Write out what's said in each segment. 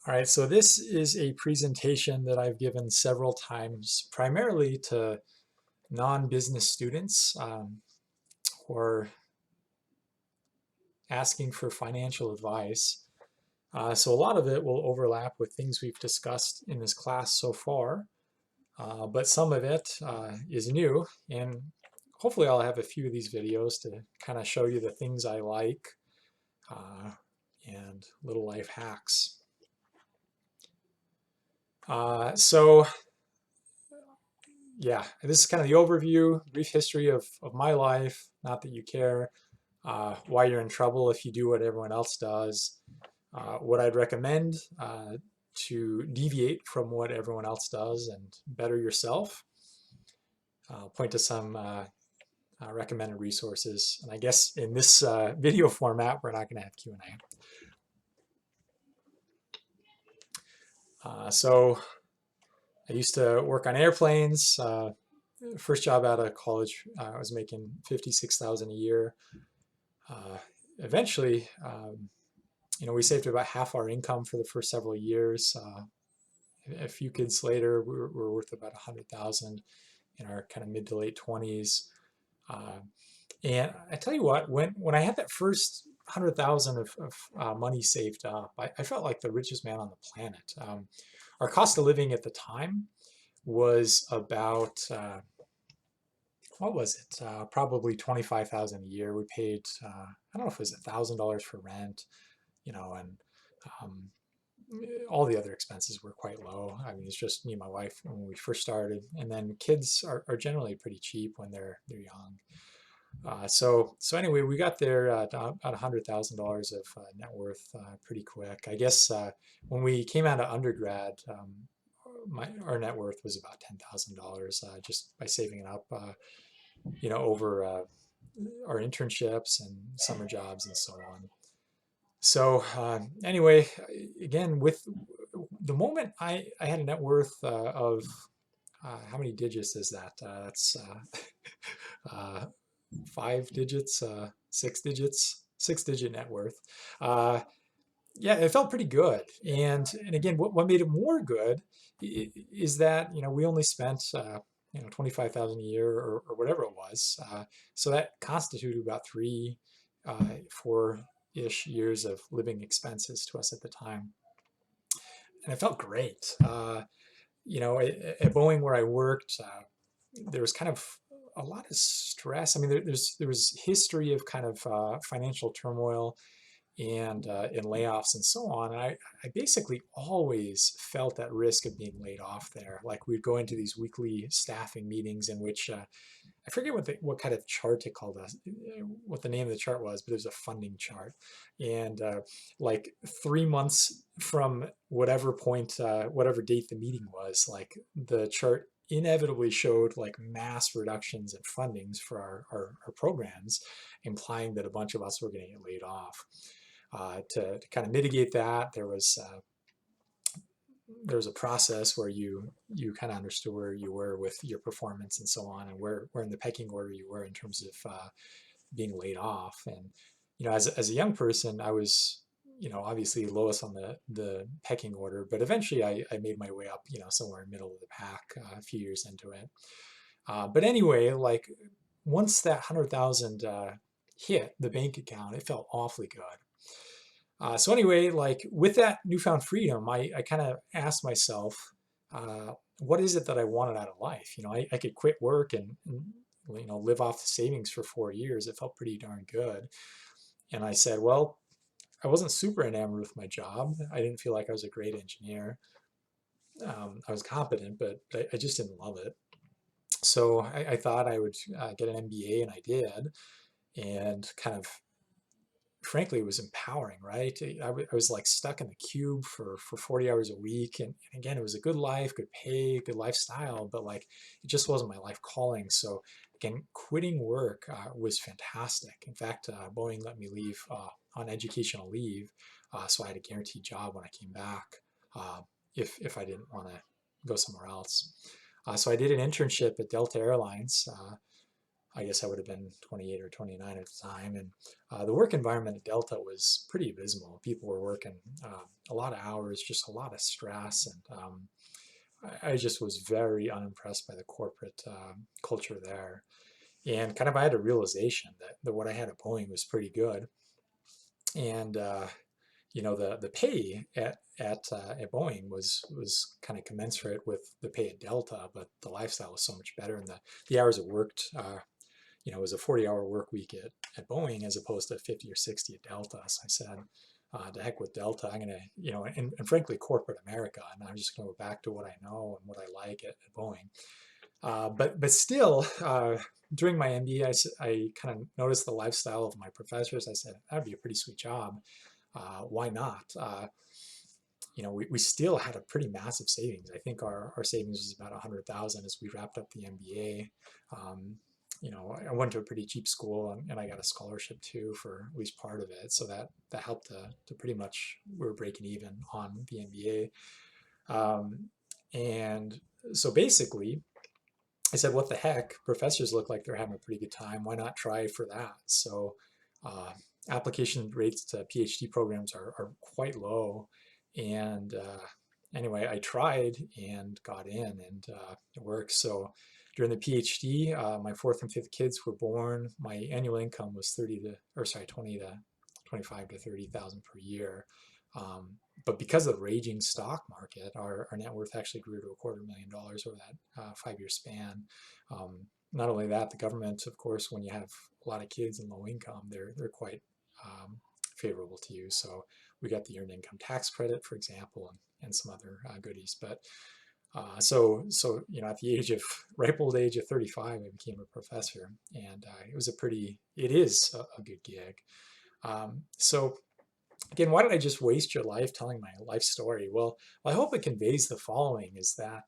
All right, so this is a presentation that I've given several times, primarily to non-business students who are asking for financial advice. So a lot of it will overlap with things we've discussed in this class so far, but some of it is new, and hopefully I'll have a few of these videos to kind of show you the things I like and little life hacks. So yeah, this is kind of the overview, brief history of my life. Not that you care. Why you're in trouble if you do what everyone else does. What I'd recommend to deviate from what everyone else does and better yourself. Point to some recommended resources. And I guess in this video format, we're not going to have Q&A. So I used to work on airplanes. First job out of college, I was making $56,000 a year. Eventually, we saved about half our income for the first several years. A few kids later, we were worth about 100,000 in our kind of mid to late 20s. And I tell you what, when I had that first 100,000 of money saved up, I felt like the richest man on the planet. Our cost of living at the time was about what was it? Probably 25,000 a year. We paid I don't know if it was $1,000 for rent, and um, all the other expenses were quite low. I mean, it's just me and my wife when we first started, and then kids are generally pretty cheap when they're young. So anyway, we got there about $100,000 of net worth pretty quick. I guess when we came out of undergrad, our net worth was about $10,000 just by saving it up, over our internships and summer jobs and so on. So anyway, again, with the moment I had a net worth of how many digits is that? That's 5 digits, 6 digits, 6-digit net worth. Yeah, it felt pretty good. And again, what made it more good is that we only spent 25,000 a year or whatever it was. So that constituted about 4-ish years of living expenses to us at the time, and it felt great. At Boeing where I worked, there was kind of a lot of stress. I mean, there was history of kind of financial turmoil and layoffs and so on. And I basically always felt at risk of being laid off there. Like we'd go into these weekly staffing meetings in which I forget what kind of chart it called us, what the name of the chart was, but it was a funding chart. And like 3 months from whatever point, whatever date the meeting was, like the chart inevitably showed like mass reductions in fundings for our programs, implying that a bunch of us were going to get laid off. To kind of mitigate that, there was a process where you kind of understood where you were with your performance and so on, and where in the pecking order you were in terms of being laid off. And as a young person, I was obviously lowest on the pecking order, but eventually I made my way up somewhere in the middle of the pack a few years into it. But anyway, like once that 100,000 hit the bank account, it felt awfully good. So anyway, like with that newfound freedom, I kind of asked myself, what is it that I wanted out of life? I could quit work and live off the savings for 4 years. It felt pretty darn good. And I said, well, I wasn't super enamored with my job. I didn't feel like I was a great engineer. I was competent, but I just didn't love it. So I thought I would get an MBA, and I did. And kind of frankly, it was empowering, right? I was like stuck in the cube for 40 hours a week. And again, it was a good life, good pay, good lifestyle, but like it just wasn't my life calling. So again, quitting work was fantastic. In fact, Boeing let me leave on educational leave. So I had a guaranteed job when I came back if I didn't want to go somewhere else. So I did an internship at Delta Airlines. I guess I would have been 28 or 29 at the time. And the work environment at Delta was pretty abysmal. People were working a lot of hours, just a lot of stress. And I just was very unimpressed by the corporate culture there. And kind of I had a realization that what I had at Boeing was pretty good. And the pay at Boeing was kind of commensurate with the pay at Delta, but the lifestyle was so much better, and the hours it worked, it was a 40-hour work week at Boeing as opposed to 50 or 60 at Delta. So I said, to heck with Delta. I'm gonna, and frankly, corporate America, and I'm just gonna go back to what I know and what I like at Boeing. But still, during my MBA, I kind of noticed the lifestyle of my professors. I said that'd be a pretty sweet job. Why not? We still had a pretty massive savings. I think our savings was about 100,000 as we wrapped up the MBA. I went to a pretty cheap school, and I got a scholarship too for at least part of it. So that helped to pretty much, we were breaking even on the MBA. And so basically, I said, what the heck? Professors look like they're having a pretty good time. Why not try for that? So application rates to PhD programs are quite low. And anyway, I tried and got in, and it worked. So during the PhD, my fourth and fifth kids were born. My annual income was 20 to 25 to 30,000 per year. But because of the raging stock market, our net worth actually grew to $250,000 over that 5-year span. Not only that, the government, of course, when you have a lot of kids and low income, they're quite favorable to you. So we got the earned income tax credit, for example, and some other goodies. But so at the ripe old age of 35, I became a professor, and it is a good gig. So again, why did I just waste your life telling my life story? Well, I hope it conveys the following: is that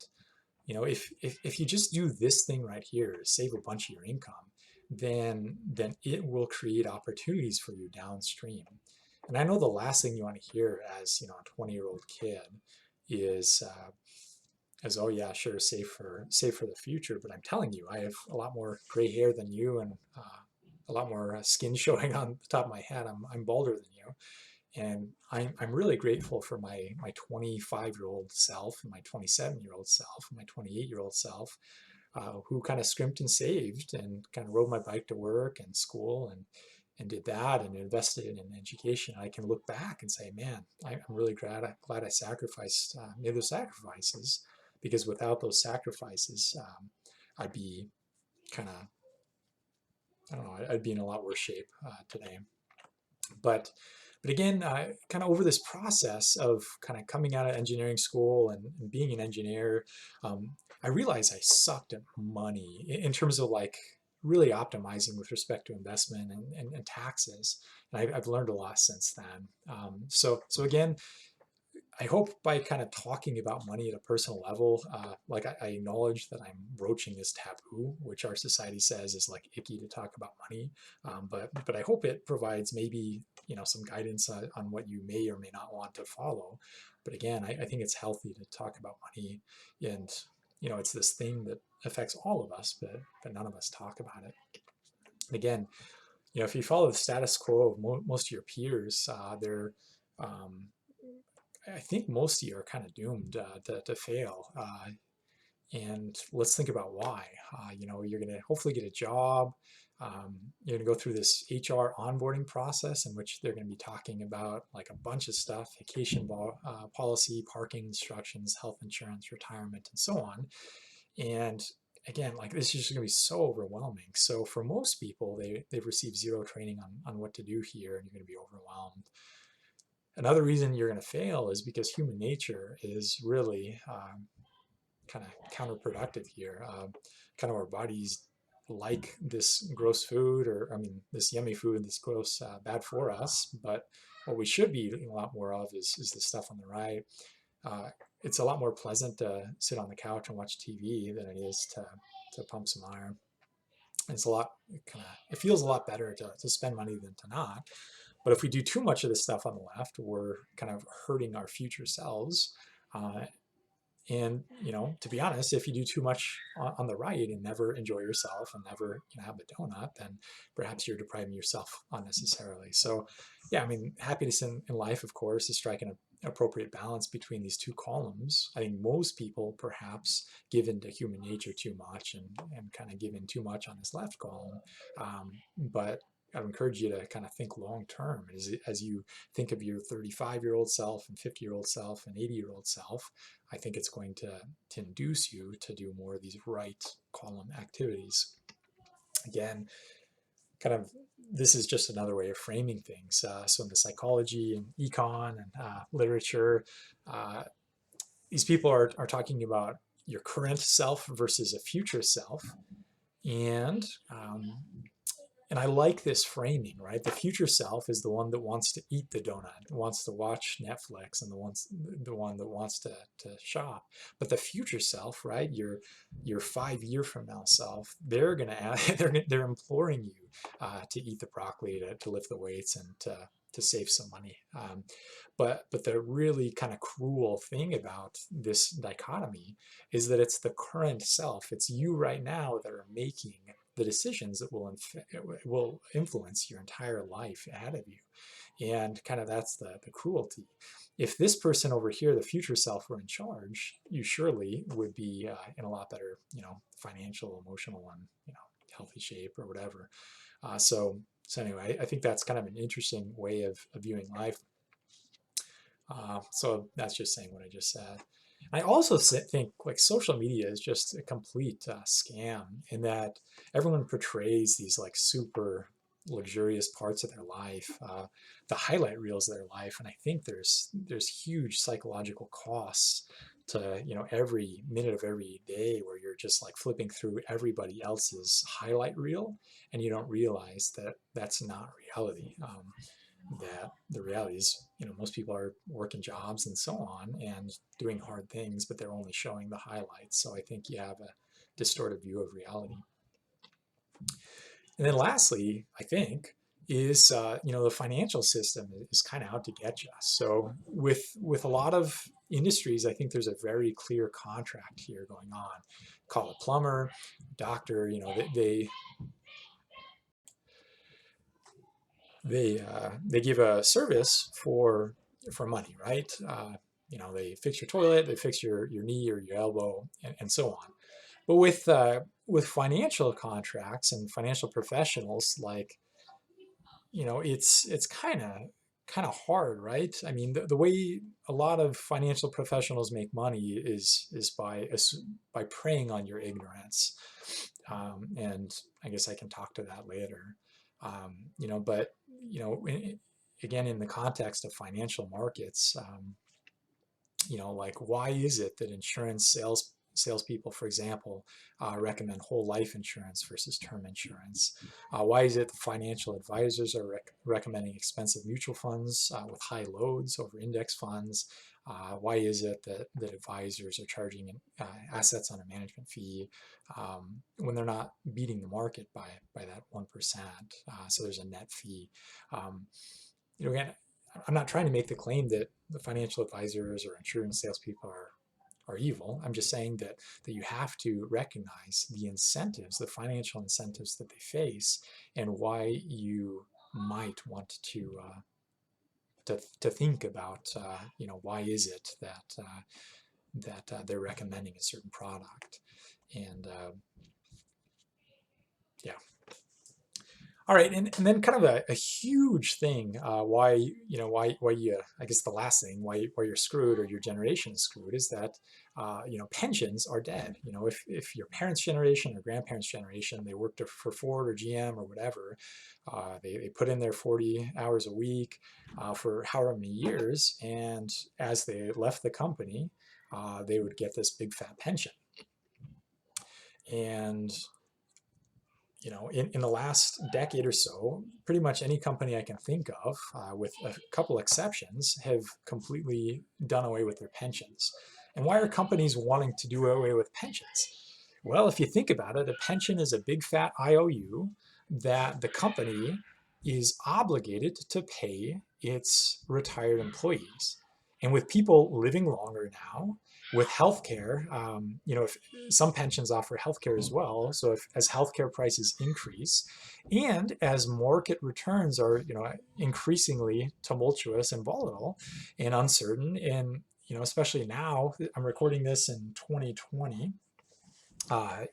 if you just do this thing right here, save a bunch of your income, then it will create opportunities for you downstream. And I know the last thing you want to hear as a 20-year-old kid is oh yeah, sure, save for the future. But I'm telling you, I have a lot more gray hair than you, and a lot more skin showing on the top of my head. I'm balder than you. And I'm really grateful for my 25-year-old self, and my 27-year-old self, and my 28-year-old self, who kind of scrimped and saved and kind of rode my bike to work and school and did that and invested in education. I can look back and say, man, I'm really glad I sacrificed, made those sacrifices, because without those sacrifices, I'd be kind of, I don't know, I'd be in a lot worse shape today. But again, kind of over this process of kind of coming out of engineering school and being an engineer, I realized I sucked at money in terms of like really optimizing with respect to investment and taxes. And I've learned a lot since then. So again, I hope by kind of talking about money at a personal level, like I acknowledge that I'm broaching this taboo, which our society says is like icky to talk about money. But I hope it provides maybe some guidance on what you may or may not want to follow. But again, I think it's healthy to talk about money, and it's this thing that affects all of us, but none of us talk about it. And again, if you follow the status quo of most of your peers, they're I think most of you are kind of doomed to fail. And let's think about why. You're going to hopefully get a job. You're going to go through this HR onboarding process in which they're going to be talking about like a bunch of stuff: vacation policy, parking instructions, health insurance, retirement, and so on. And again, like this is just going to be so overwhelming. So for most people, they've received zero training on what to do here, and you're going to be overwhelmed. Another reason you're going to fail is because human nature is really kind of counterproductive here. Kind of our bodies like this gross food, or I mean, this yummy food, this gross, bad for us. But what we should be eating a lot more of is the stuff on the right. It's a lot more pleasant to sit on the couch and watch TV than it is to pump some iron. It's a lot it feels a lot better to spend money than to not. But if we do too much of this stuff on the left, we're kind of hurting our future selves. And, to be honest, if you do too much on the right and never enjoy yourself and never, have a donut, then perhaps you're depriving yourself unnecessarily. So, yeah, I mean, happiness in life, of course, is striking an appropriate balance between these two columns. I think most people perhaps give into human nature too much and kind of give in too much on this left column. But I would encourage you to kind of think long term as you think of your 35-year-old self and 50-year-old self and 80-year-old self. I think it's going to induce you to do more of these right column activities. Again, kind of this is just another way of framing things. So in the psychology and econ and literature, uh, these people are talking about your current self versus a future self. And I like this framing, right? The future self is the one that wants to eat the donut, wants to watch Netflix, and the one that wants to shop. But the future self, right? Your 5 year from now self, they're gonna they're imploring you to eat the broccoli, to lift the weights, and to save some money. But the really kind of cruel thing about this dichotomy is that it's the current self, it's you right now that are making the decisions that will influence your entire life ahead of you. And kind of that's the cruelty. If this person over here, the future self, were in charge, you surely would be in a lot better, financial, emotional, and healthy shape or whatever. So anyway, I think that's kind of an interesting way of viewing life. So that's just saying what I just said. I also think like social media is just a complete scam in that everyone portrays these like super luxurious parts of their life, the highlight reels of their life, and I think there's huge psychological costs to every minute of every day where you're just like flipping through everybody else's highlight reel and you don't realize that that's not reality. That the reality is, most people are working jobs and so on and doing hard things, but they're only showing the highlights. So I think you have a distorted view of reality. And then lastly, I think, is the financial system is kind of out to get you. So with a lot of industries, I think there's a very clear contract here going on. Call a plumber, doctor, they give a service for money, right? They fix your toilet, they fix your knee or your elbow, and so on. But with financial contracts and financial professionals, like it's kind of hard, right? I mean, the way a lot of financial professionals make money is by preying on your ignorance, and I guess I can talk to that later. But again, in the context of financial markets, like why is it that insurance salespeople, for example, recommend whole life insurance versus term insurance? Why is it that financial advisors are recommending expensive mutual funds with high loads over index funds? Why is it that advisors are charging assets on a management fee when they're not beating the market by that 1%? So there's a net fee. Again, I'm not trying to make the claim that the financial advisors or insurance salespeople are evil. I'm just saying that you have to recognize the incentives, the financial incentives that they face, and why you might want to think about, why is it that they're recommending a certain product, and yeah. All right, and then kind of a huge thing why you, I guess the last thing why you're screwed or your generation is screwed is that pensions are dead. If your parents' generation or grandparents' generation, they worked for Ford or GM or whatever, they put in their 40 hours a week for however many years, and as they left the company, they would get this big fat pension. And in the last decade or so, pretty much any company I can think of, with a couple exceptions, have completely done away with their pensions. And why are companies wanting to do away with pensions? Well, if you think about it, a pension is a big fat IOU that the company is obligated to pay its retired employees. And with people living longer now, with healthcare, if some pensions offer healthcare as well. So if as healthcare prices increase, and as market returns are, increasingly tumultuous and volatile and uncertain, and especially now, I'm recording this in 2020. Uh,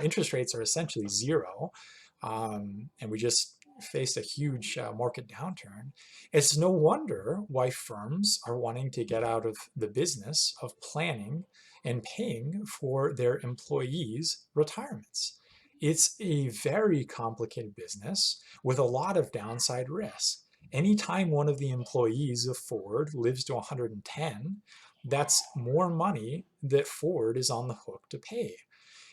Interest rates are essentially zero, and we just faced a huge market downturn. It's no wonder why firms are wanting to get out of the business of planning and paying for their employees' retirements. It's a very complicated business with a lot of downside risk. Anytime one of the employees of Ford lives to 110, that's more money that Ford is on the hook to pay.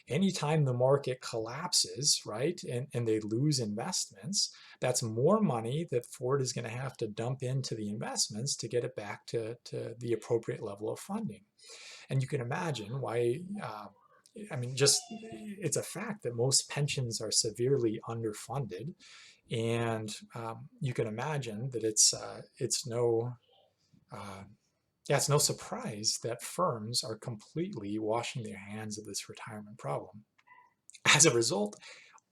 Anytime the market collapses, right, and they lose investments, that's more money that Ford is going to have to dump into the investments to get it back to the appropriate level of funding. And you can imagine why, just it's a fact that most pensions are severely underfunded. And you can imagine that uh, it's no surprise that firms are completely washing their hands of this retirement problem. As a result,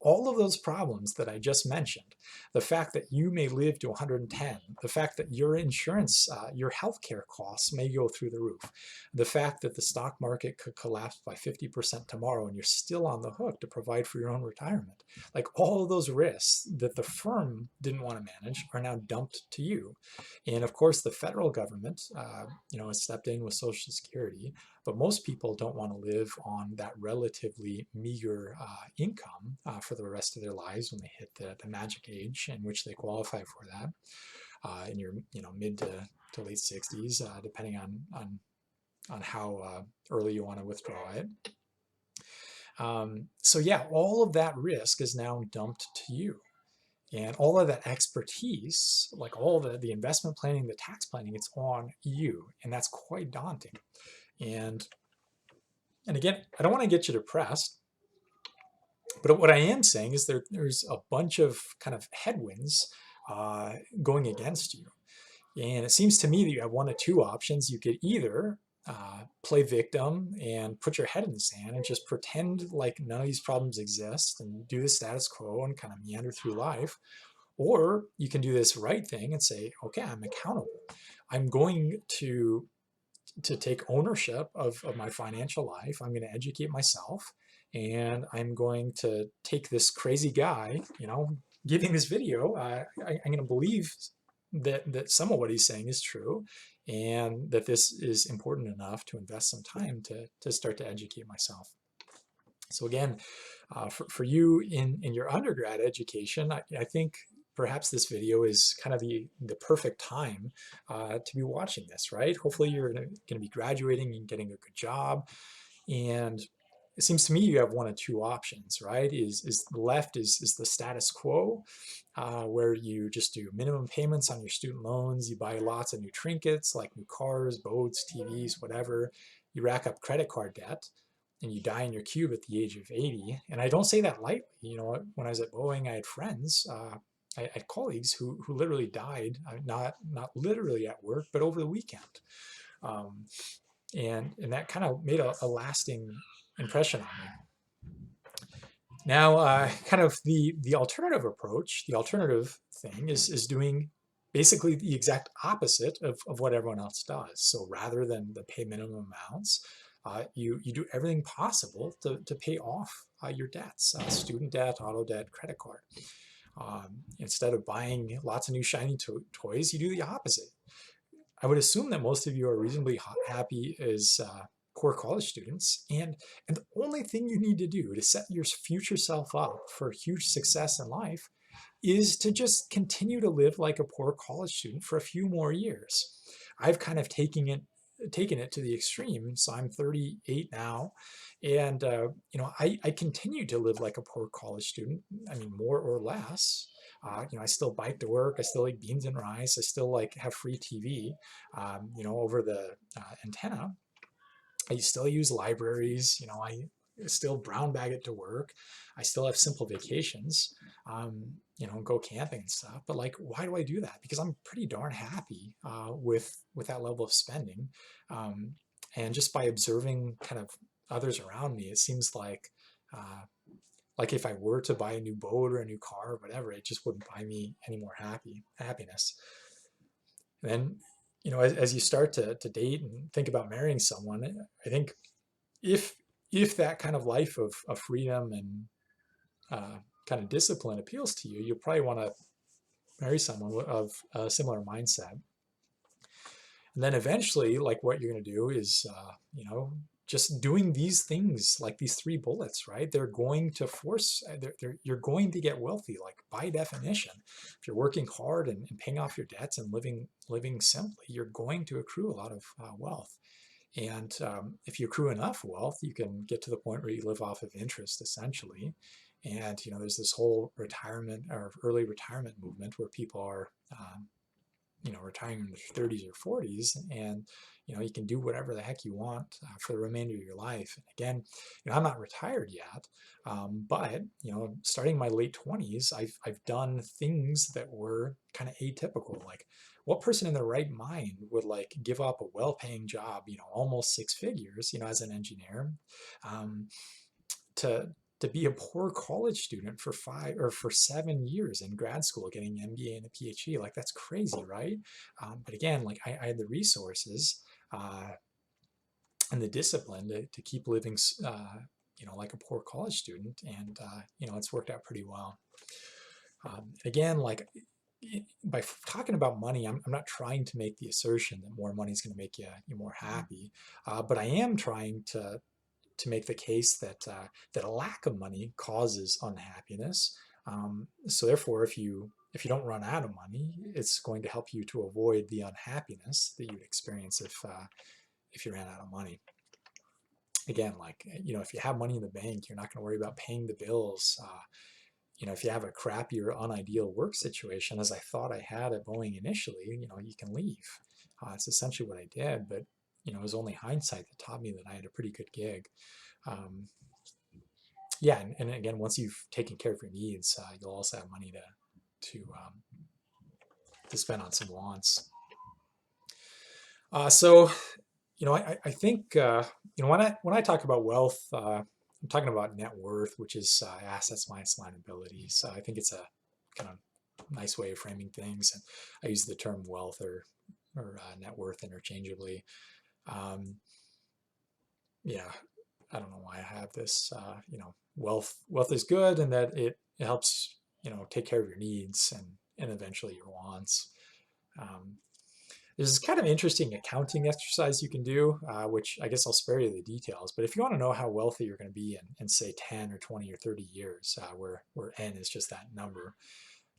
all of those problems that I just mentioned, the fact that you may live to 110, the fact that your insurance, your healthcare costs may go through the roof, the fact that the stock market could collapse by 50% tomorrow and you're still on the hook to provide for your own retirement. Like all of those risks that the firm didn't want to manage are now dumped to you. And of course, the federal government, has stepped in with Social Security, but most people don't want to live on that relatively meager income for the rest of their lives when they hit the magic age in which they qualify for that in your mid to late 60s, depending on how early you want to withdraw it. So yeah, all of that risk is now dumped to you. And all of that expertise, like all the investment planning, the tax planning, it's on you. And that's quite daunting. And again, I don't want to get you depressed, but what I am saying is there's a bunch of kind of headwinds going against you. And it seems to me that you have one of two options. You could either play victim and put your head in the sand and just pretend like none of these problems exist and do the status quo and kind of meander through life. Or you can do this right thing and say, okay, I'm accountable. I'm going to take ownership of my financial life. I'm going to educate myself, and I'm going to take this crazy guy, giving this video. I'm going to believe that some of what he's saying is true, and that this is important enough to invest some time to start to educate myself. So again, for you in your undergrad education, I think perhaps this video is kind of the perfect time to be watching this, right? Hopefully you're going to be graduating and getting a good job. And it seems to me you have one of two options, right? Is the left is the status quo, where you just do minimum payments on your student loans, you buy lots of new trinkets like new cars, boats, TVs, whatever, you rack up credit card debt, and you die in your cube at the age of 80. And I don't say that lightly. When I was at Boeing, I had friends, I had colleagues who literally died, not literally at work, but over the weekend. And that kind of made a lasting impression on me. Now, kind of the alternative approach, the alternative thing is doing basically the exact opposite of what everyone else does. So rather than the pay minimum amounts, you do everything possible to pay off your debts, student debt, auto debt, credit card. Instead of buying lots of new shiny toys, you do the opposite. I would assume that most of you are reasonably happy as core college students, and the only thing you need to do to set your future self up for huge success in life is to just continue to live like a poor college student for a few more years. I've kind of taken it to the extreme. So I'm 38 now, and I continue to live like a poor college student. I mean, more or less. I still bike to work. I still eat beans and rice. I still have free TV, over the antenna. I still use libraries. still brown bag it to work. I still have simple vacations, go camping and stuff. But like, why do I do that? Because I'm pretty darn happy with that level of spending, um, and just by observing kind of others around me, it seems like if I were to buy a new boat or a new car or whatever, it just wouldn't buy me any more happiness. And then, as you start to date and think about marrying someone, I think if if that kind of life of freedom and kind of discipline appeals to you, you'll probably want to marry someone of a similar mindset. And then eventually, like what you're going to do is, just doing these things, like these three bullets, right? They're going to force, you're going to get wealthy, like by definition. If you're working hard and paying off your debts and living simply, you're going to accrue a lot of wealth. And if you accrue enough wealth, you can get to the point where you live off of interest, essentially. And there's this whole retirement or early retirement movement where people are retiring in their 30s or 40s, and you can do whatever the heck you want for the remainder of your life. And again, I'm not retired yet, but starting my late 20s, I've done things that were kind of atypical. Like, what person in their right mind would like give up a well-paying job, almost six figures, as an engineer, um, to be a poor college student for 7 years in grad school, getting an MBA and a PhD? Like, that's crazy, right? But again, like I had the resources uh, and the discipline to keep living, like a poor college student, and it's worked out pretty well. Again, like by talking about money, I'm not trying to make the assertion that more money is going to make you more happy, but I am trying to make the case that a lack of money causes unhappiness. So therefore, if you don't run out of money, it's going to help you to avoid the unhappiness that you'd experience if you ran out of money. Again, like, if you have money in the bank, you're not going to worry about paying the bills. If you have a crappy or unideal work situation, as I thought I had at Boeing initially, you can leave. It's essentially what I did, but it was only hindsight that taught me that I had a pretty good gig. Yeah, and again, once you've taken care of your needs, you'll also have money to spend on some wants. So, I think when I talk about wealth, I'm talking about net worth, which is assets minus liabilities. I think it's a kind of nice way of framing things, and I use the term wealth or net worth interchangeably. Yeah, I don't know why I have this. Wealth is good, and that it helps take care of your needs and eventually your wants. There's this kind of interesting accounting exercise you can do, which I guess I'll spare you the details. But if you want to know how wealthy you're going to be in say 10 or 20 or 30 years, where N is just that number,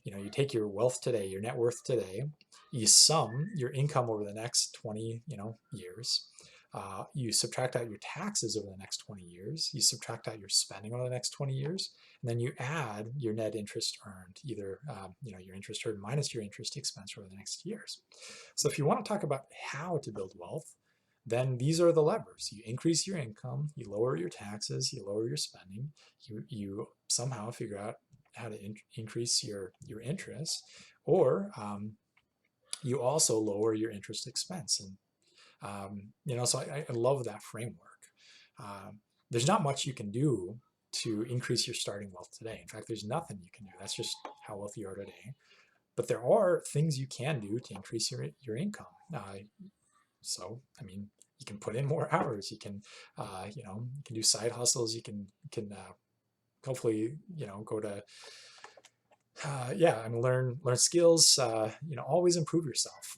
you take your wealth today, your net worth today, you sum your income over the next 20 years. You subtract out your taxes over the next 20 years. You subtract out your spending over the next 20 years. And then you add your net interest earned, either your interest earned minus your interest expense over the next years. So if you want to talk about how to build wealth, then these are the levers. You increase your income, you lower your taxes, you lower your spending, you somehow figure out how to increase your interest, or you also lower your interest expense. And so I love that framework. There's not much you can do to increase your starting wealth today. In fact, there's nothing you can do. That's just how wealthy you are today. But there are things you can do to increase your income. So, I mean, you can put in more hours. You can, you can do side hustles. You can hopefully, go to, learn skills. Always improve yourself.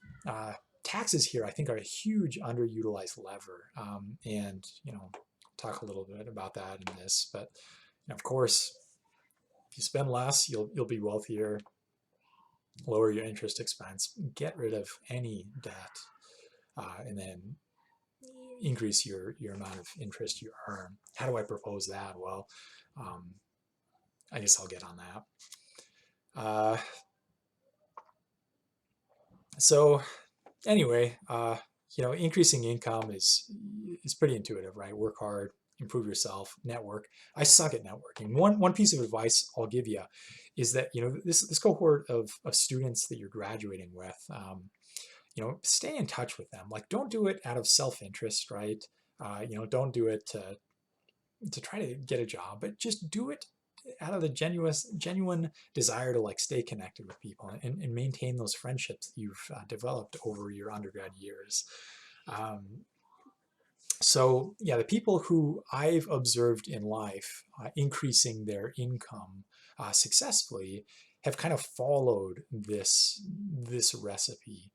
Taxes here, I think, are a huge underutilized lever, and talk a little bit about that in this. But of course, if you spend less, you'll be wealthier. Lower your interest expense, get rid of any debt, and then increase your amount of interest you earn. How do I propose that? Well, I guess I'll get on that. So anyway, increasing income is pretty intuitive, right? Work hard, improve yourself, network. I suck at networking. One piece of advice I'll give you is that, this cohort of students that you're graduating with, stay in touch with them. Like, don't do it out of self-interest, right? Don't do it to try to get a job, but just do it out of the genuine desire to like stay connected with people and maintain those friendships that you've developed over your undergrad years. So yeah, the people who I've observed in life increasing their income successfully have kind of followed this recipe.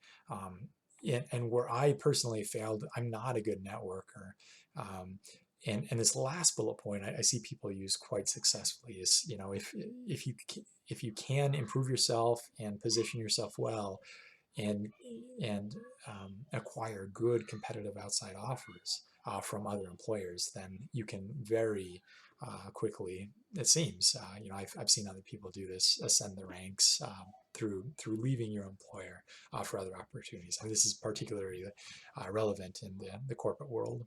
And where I personally failed, I'm not a good networker. And this last bullet point I see people use quite successfully is, if you can improve yourself and position yourself well, and acquire good competitive outside offers from other employers, then you can very quickly, it seems, I've seen other people do this, ascend the ranks through leaving your employer for other opportunities. And this is particularly relevant in the corporate world.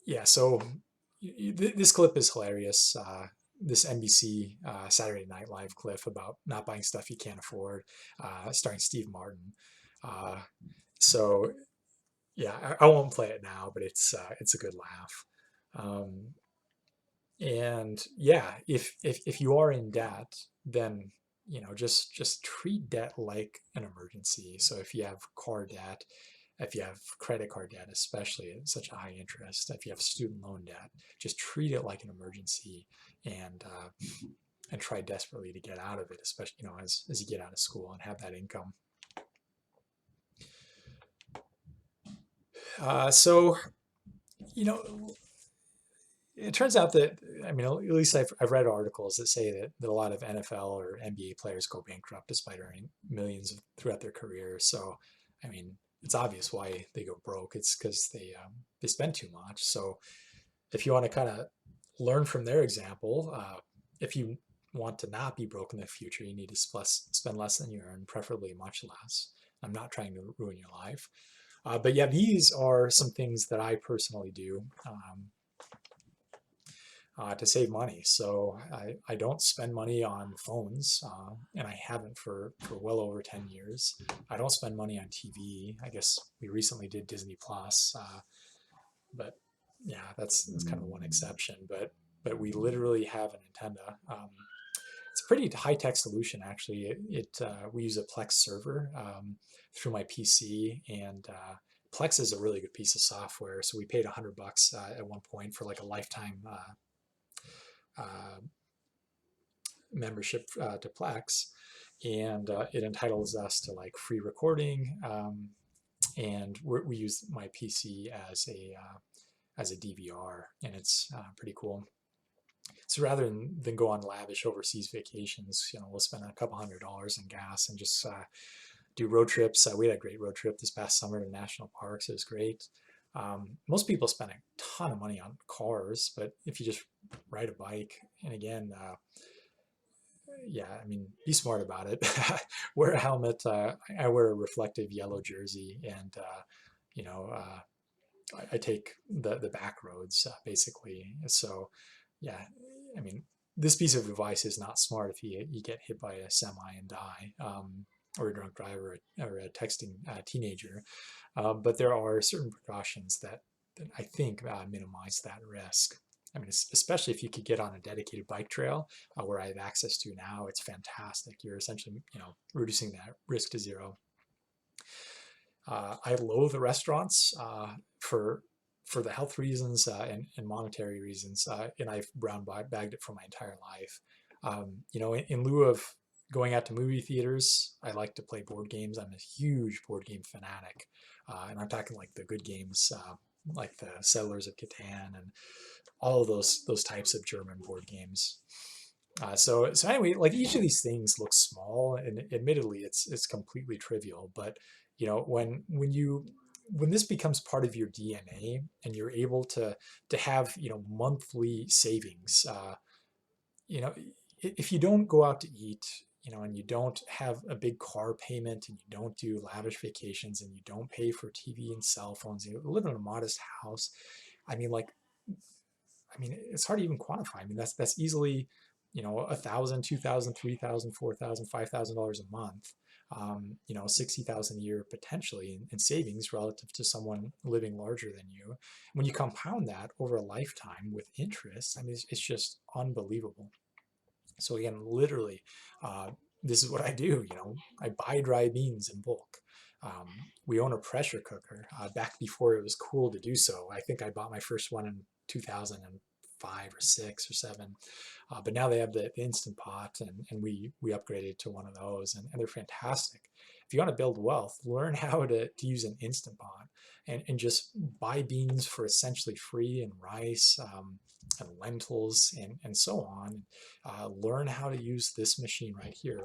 Yeah, so this clip is hilarious. This NBC Saturday Night Live clip about not buying stuff you can't afford, starring Steve Martin. So yeah, I won't play it now, but it's a good laugh. And yeah, if you are in debt, then just treat debt like an emergency. So if you have car debt, if you have credit card debt, especially at such a high interest, if you have student loan debt, just treat it like an emergency and try desperately to get out of it, especially as you get out of school and have that income. So it turns out that, at least I've read articles that say that a lot of NFL or NBA players go bankrupt despite earning millions throughout their career. So, it's obvious why they go broke. It's because they spend too much. So if you want to kind of learn from their example, if you want to not be broke in the future, you need to spend less than you earn, preferably much less. I'm not trying to ruin your life. But yeah, these are some things that I personally do to save money. So I don't spend money on phones, and I haven't for well over 10 years. I don't spend money on TV. I guess we recently did Disney Plus, but yeah, that's kind of one exception. But we literally have an antenna. It's a pretty high-tech solution, actually. We use a Plex server through my PC, and Plex is a really good piece of software. So we paid $100 at one point for like a lifetime membership to Plex, and it entitles us to like free recording, and we use my PC as a DVR, and it's pretty cool. So rather than go on lavish overseas vacations, we'll spend a couple $100 in gas and just do road trips. We had a great road trip this past summer to national parks. It was great. Most people spend a ton of money on cars, but if you just ride a bike, and again, be smart about it. Wear a helmet. I wear a reflective yellow jersey, and I take the back roads basically. So yeah, this piece of advice is not smart if you get hit by a semi and die, or a drunk driver, or a texting teenager. But there are certain precautions that I think minimize that risk. Especially if you could get on a dedicated bike trail where I have access to now, it's fantastic. You're essentially, reducing that risk to zero. I loathe the restaurants for the health reasons and monetary reasons, and I've brown bagged it for my entire life. In lieu of going out to movie theaters, I like to play board games. I'm a huge board game fanatic, and I'm talking like the good games, like the Settlers of Catan and all of those types of German board games. So anyway, like each of these things looks small, and admittedly, it's completely trivial. But when this becomes part of your DNA, and you're able to have monthly savings, if you don't go out to eat, and you don't have a big car payment, and you don't do lavish vacations, and you don't pay for TV and cell phones, you live in a modest house. I mean, like, it's hard to even quantify. I mean, that's easily, $1,000, $2,000, $3,000, $4,000, $5,000 a month. 60,000 a year potentially in savings relative to someone living larger than you. When you compound that over a lifetime with interest, I mean, it's just unbelievable. So again, literally, this is what I do. I buy dry beans in bulk. Um, we own a pressure cooker back before it was cool to do so. I think I bought my first one in 2005 or 6 or 7. But now they have the Instant Pot, and we upgraded to one of those, and they're fantastic. If you want to build wealth, learn how to use an Instant Pot, and just buy beans for essentially free, and rice, and lentils, and so on. Learn how to use this machine right here.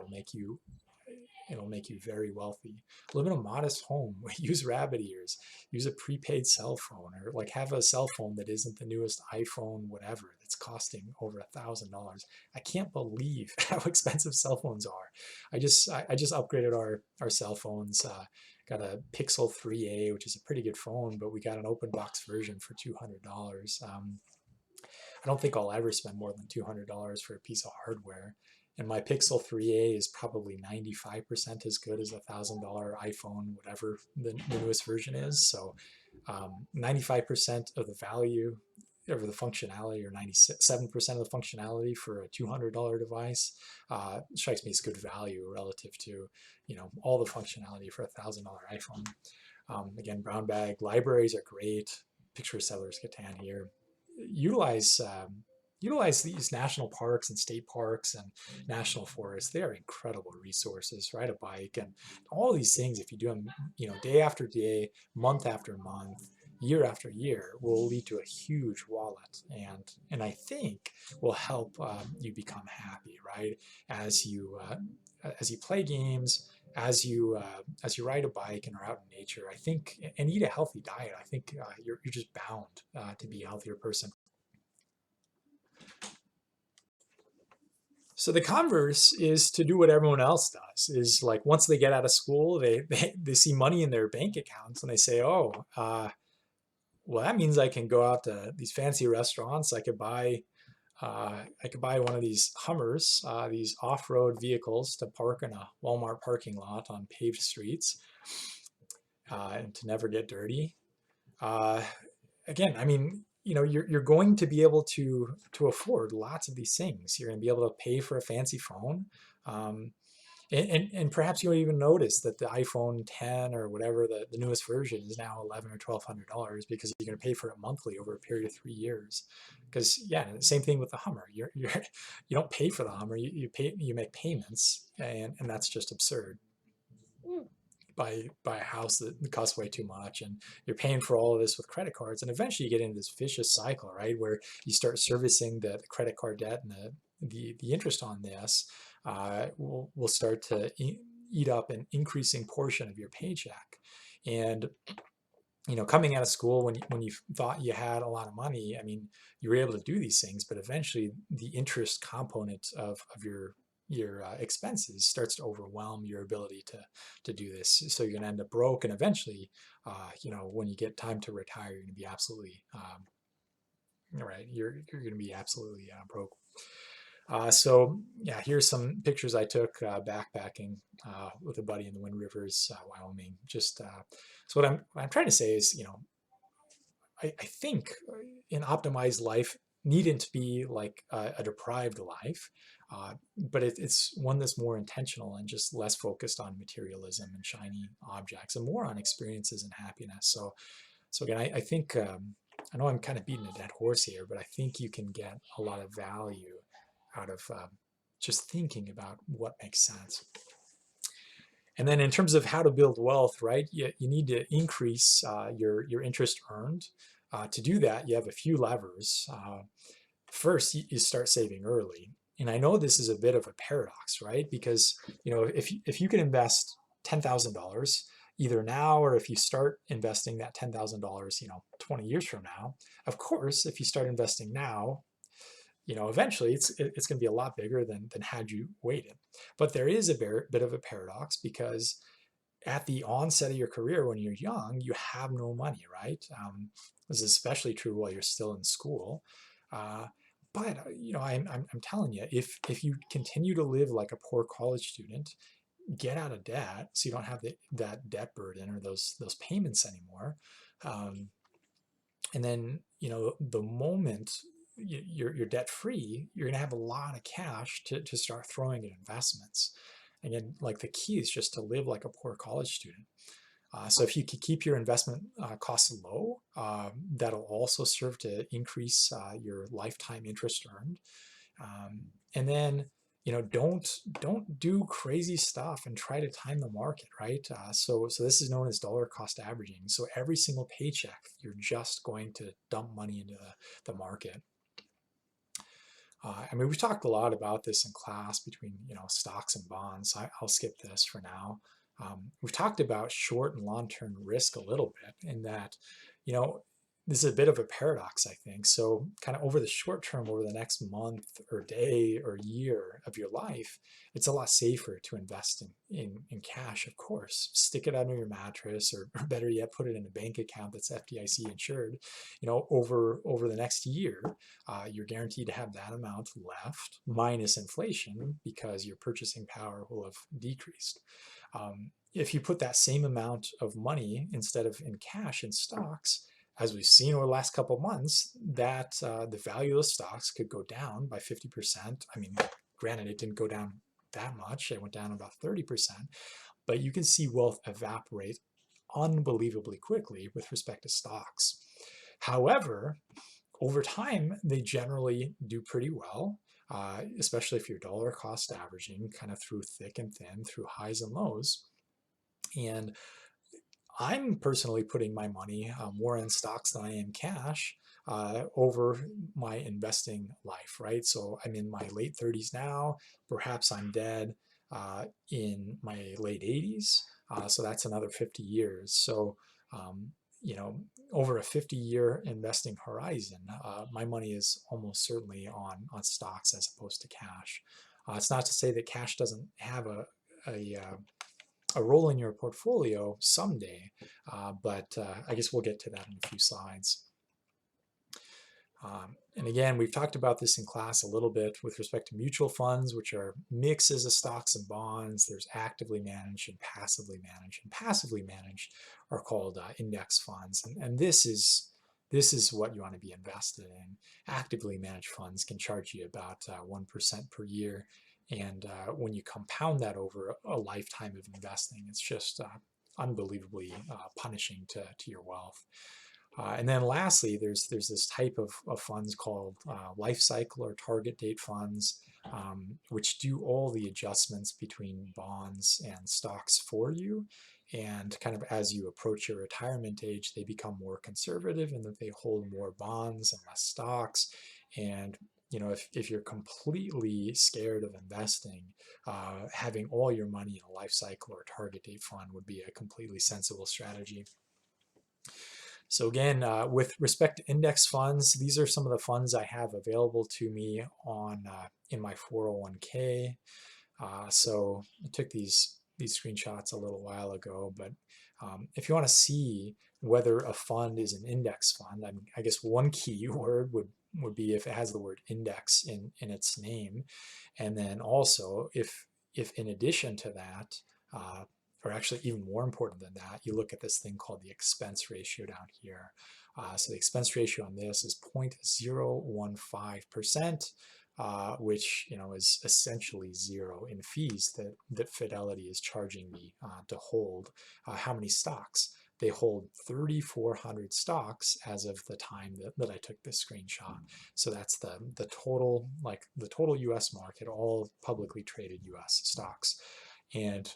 It'll make you very wealthy. Live in a modest home. Use rabbit ears. Use a prepaid cell phone, or like have a cell phone that isn't the newest iPhone, whatever, that's costing over $1,000. I can't believe how expensive cell phones are. I just upgraded our cell phones. Got a Pixel 3a, which is a pretty good phone, but we got an open box version for $200. I don't think I'll ever spend more than $200 for a piece of hardware. And my Pixel 3a is probably 95% as good as a $1,000 iPhone, whatever the newest version is. So 95% of the value over the functionality, or 97% of the functionality for a $200 device strikes me as good value relative to all the functionality for a $1,000 iPhone. Again, brown bag libraries are great. Picture Settlers Catan here. Utilize these national parks and state parks and national forests. They are incredible resources. Ride a bike, and all these things, if you do them, day after day, month after month, year after year, will lead to a huge wallet, and I think will help you become happy, right? As you play games, as you ride a bike and are out in nature, I think, and eat a healthy diet, I think you're just bound to be a healthier person. So the converse is to do what everyone else does. Is like, once they get out of school, they see money in their bank accounts, and they say, oh, well, that means I can go out to these fancy restaurants. I could buy one of these Hummers, these off-road vehicles to park in a Walmart parking lot on paved streets, and to never get dirty. Uh, Again, I mean, you're going to be able to afford lots of these things. You're going to be able to pay for a fancy phone. Um, and perhaps you don't even notice that the iPhone 10 or whatever the newest version is now $1,100 or $1,200, because you're going to pay for it monthly over a period of 3 years. Because yeah, same thing with the Hummer. You don't pay for the Hummer. You make payments, and that's just absurd. Buy a house that costs way too much, and you're paying for all of this with credit cards, and eventually you get into this vicious cycle, right, where you start servicing the credit card debt, and the interest on this will start to eat up an increasing portion of your paycheck. And coming out of school, when you thought you had a lot of money, I mean, you were able to do these things, but eventually the interest component of your expenses starts to overwhelm your ability to do this. So you're going to end up broke, and eventually, when you get time to retire, you're going to be absolutely right. You're going to be absolutely broke. So yeah, here's some pictures I took backpacking with a buddy in the Wind Rivers, Wyoming. Just so what I'm trying to say is, I think an optimized life needn't be like a deprived life, but it's one that's more intentional and just less focused on materialism and shiny objects, and more on experiences and happiness. So again, I think I know I'm kind of beating a dead horse here, but I think you can get a lot of value out of just thinking about what makes sense. And then in terms of how to build wealth, right, you need to increase your interest earned. To do that, you have a few levers. First, you start saving early. And I know this is a bit of a paradox, right? Because if you can invest $10,000 either now, or if you start investing that $10,000 20 years from now, of course, if you start investing now, eventually it's going to be a lot bigger than had you waited. But there is a bit of a paradox, because at the onset of your career, when you're young, you have no money, right? This is especially true while you're still in school. Uh, but I'm telling you, if you continue to live like a poor college student, get out of debt so you don't have that debt burden or those payments anymore. Um, and then the moment you're debt free, you're going to have a lot of cash to start throwing at investments. Again, like, the key is just to live like a poor college student. So if you could keep your investment costs low, that'll also serve to increase your lifetime interest earned. And then don't do crazy stuff and try to time the market, right? So this is known as dollar cost averaging. So every single paycheck, you're just going to dump money into the market. I mean, we've talked a lot about this in class between stocks and bonds. I'll skip this for now. We've talked about short and long-term risk a little bit, in that you know this is a bit of a paradox, I think. So kind of over the short term, over the next month or day or year of your life, it's a lot safer to invest in cash, of course. Stick it under your mattress, or better yet, put it in a bank account that's FDIC insured. Over the next year, you're guaranteed to have that amount left minus inflation, because your purchasing power will have decreased. If you put that same amount of money instead of in cash in stocks, as we've seen over the last couple of months, that the value of stocks could go down by 50%. I mean, granted, it didn't go down that much. It went down about 30%, but you can see wealth evaporate unbelievably quickly with respect to stocks. However, over time, they generally do pretty well, especially if you're dollar cost averaging kind of through thick and thin, through highs and lows. And I'm personally putting my money more in stocks than I am cash over my investing life, right? So I'm in my late 30s now. Perhaps I'm dead in my late 80s. So that's another 50 years. So, um, you know, over a 50-year investing horizon, my money is almost certainly on stocks as opposed to cash. It's not to say that cash doesn't have a role in your portfolio someday, but I guess we'll get to that in a few slides. And again, we've talked about this in class a little bit with respect to mutual funds, which are mixes of stocks and bonds. There's actively managed and passively managed. And passively managed are called index funds. And this is what you want to be invested in. Actively managed funds can charge you about 1% per year. And when you compound that over a lifetime of investing, it's just unbelievably punishing to your wealth. And then lastly, there's this type of funds called life cycle or target date funds, which do all the adjustments between bonds and stocks for you. And kind of as you approach your retirement age, they become more conservative in that they hold more bonds and less stocks. And if you're completely scared of investing, having all your money in a life cycle or target date fund would be a completely sensible strategy. So again, with respect to index funds, these are some of the funds I have available to me in my 401k. So I took these screenshots a little while ago, but if you want to see whether a fund is an index fund, I guess one key word would be if it has the word index in its name, and then also if in addition to that, or actually even more important than that, you look at this thing called the expense ratio down here. So the expense ratio on this is 0.015%, which is essentially zero in fees that Fidelity is charging me to hold. How many stocks? They hold 3,400 stocks as of the time that I took this screenshot. So that's the total, like the total U.S. market, all publicly traded U.S. stocks. And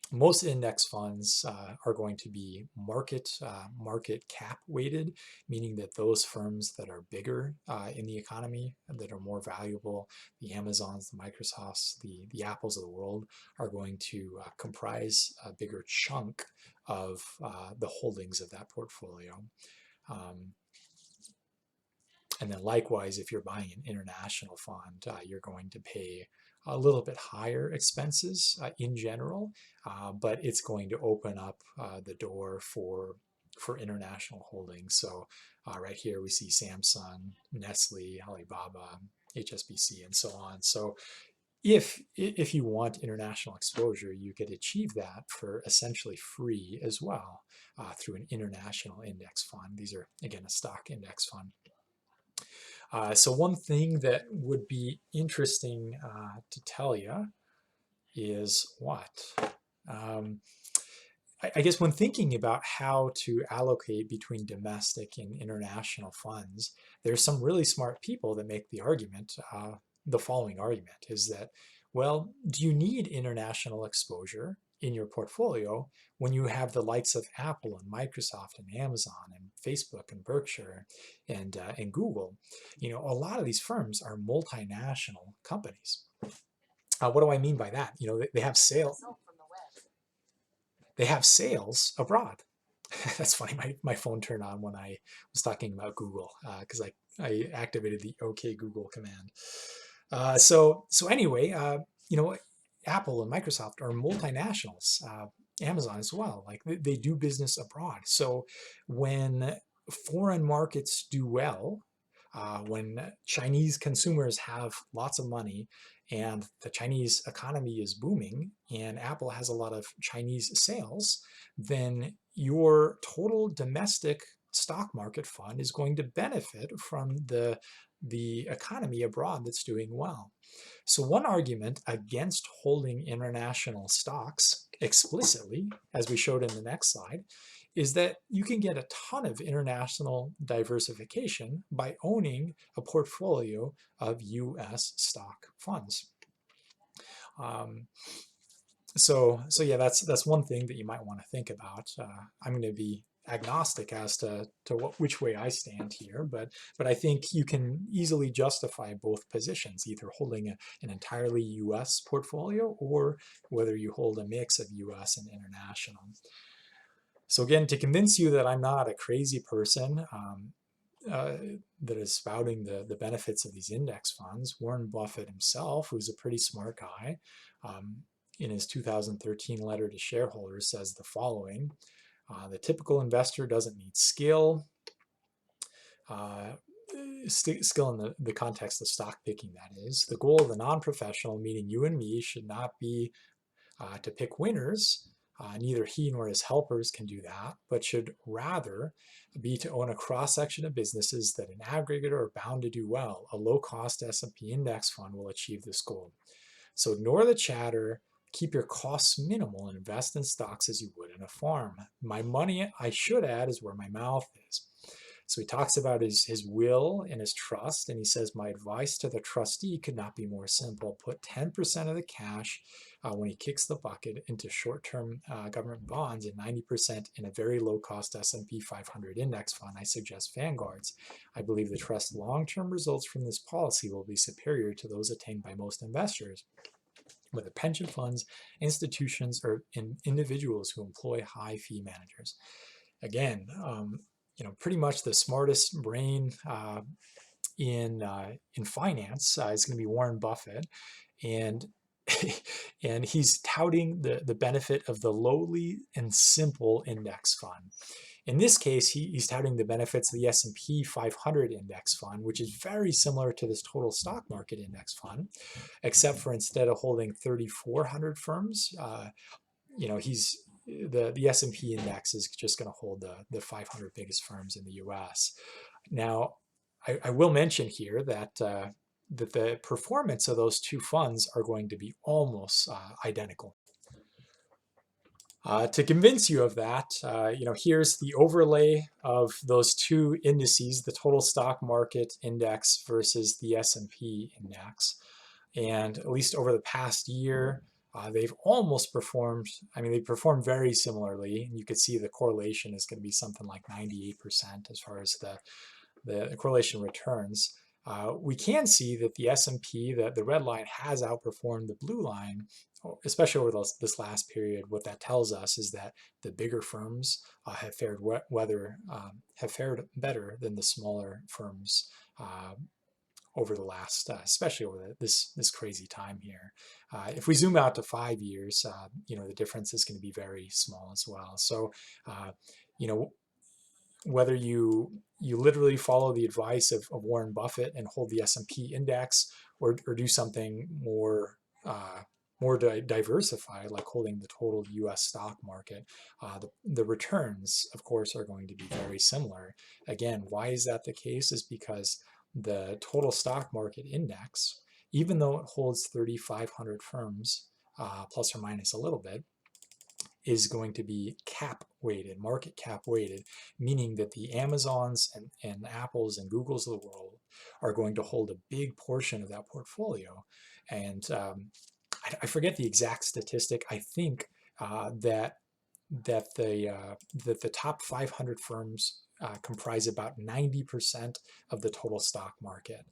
most index funds are going to be market cap weighted, meaning that those firms that are bigger in the economy, that are more valuable, the Amazons, the Microsofts, the Apples of the world, are going to comprise a bigger chunk of the holdings of that portfolio. And then likewise, if you're buying an international fund, you're going to pay a little bit higher expenses in general, but it's going to open up the door for international holdings. So right here we see Samsung, Nestle, Alibaba, HSBC, and so on. So if you want international exposure, you could achieve that for essentially free as well through an international index fund. These are, again, a stock index fund. So one thing that would be interesting to tell you is what? I guess when thinking about how to allocate between domestic and international funds, there's some really smart people that make the argument, the following argument is that, well, do you need international exposure in your portfolio when you have the likes of Apple and Microsoft and Amazon and Facebook and Berkshire and Google? You know, a lot of these firms are multinational companies. What do I mean by that? You know, they have sales. They have sales abroad. That's funny. My phone turned on when I was talking about Google because I activated the OK Google command. So anyway, you know, Apple and Microsoft are multinationals. Amazon as well. Like they do business abroad. So when foreign markets do well, when Chinese consumers have lots of money and the Chinese economy is booming and Apple has a lot of Chinese sales, then your total domestic stock market fund is going to benefit from the economy abroad that's doing well. So one argument against holding international stocks explicitly, as we showed in the next slide, is that you can get a ton of international diversification by owning a portfolio of US stock funds. So yeah, that's one thing that you might want to think about. I'm going to be agnostic as to which way I stand here, but I think you can easily justify both positions, either holding an entirely US portfolio or whether you hold a mix of US and international. So again, to convince you that I'm not a crazy person that is spouting the benefits of these index funds, Warren Buffett himself, who's a pretty smart guy, in his 2013 letter to shareholders says the following: the typical investor doesn't need skill. Skill in the context of stock picking, that is. The goal of the non-professional, meaning you and me, should not be to pick winners. Neither he nor his helpers can do that, but should rather be to own a cross-section of businesses that in aggregate are bound to do well. A low-cost S&P index fund will achieve this goal. So ignore the chatter, keep your costs minimal, and invest in stocks as you would in a farm. My money, I should add, is where my mouth is. So he talks about his will and his trust, and he says, my advice to the trustee could not be more simple. Put 10% of the cash when he kicks the bucket into short-term government bonds and 90% in a very low-cost S&P 500 index fund. I suggest Vanguard's. I believe the trust's long-term results from this policy will be superior to those attained by most investors, whether pension funds, institutions, or individuals who employ high fee managers. Again, you know, pretty much the smartest brain in finance is going to be Warren Buffett, and and he's touting the benefit of the lowly and simple index fund. In this case, he's touting the benefits of the S&P 500 index fund, which is very similar to this total stock market index fund, except for instead of holding 3,400 firms, you know, the S&P index is just going to hold the 500 biggest firms in the U.S. Now, I will mention here that that the performance of those two funds are going to be almost identical. To convince you of that, you know, here's the overlay of those two indices, the total stock market index versus the S&P index. And at least over the past year, they've almost performed, I mean, they performed very similarly. You could see the correlation is going to be something like 98% as far as the correlation returns. We can see that the S&P, the red line, has outperformed the blue line, especially over this last period. What that tells us is that the bigger firms have fared better than the smaller firms over the last, especially over this crazy time here. If we zoom out to 5 years, the difference is going to be very small as well. So, you know, whether you literally follow the advice of Warren Buffett and hold the S&P index, or do something more diversified, like holding the total U.S. stock market, the returns, of course, are going to be very similar. Again, why is that the case? Is because the total stock market index, even though it holds 3,500 firms, plus or minus a little bit, is going to be cap weighted, market cap weighted, meaning that the Amazons and Apples and Googles of the world are going to hold a big portion of that portfolio. And I forget the exact statistic. I think that the top 500 firms comprise about 90% of the total stock market.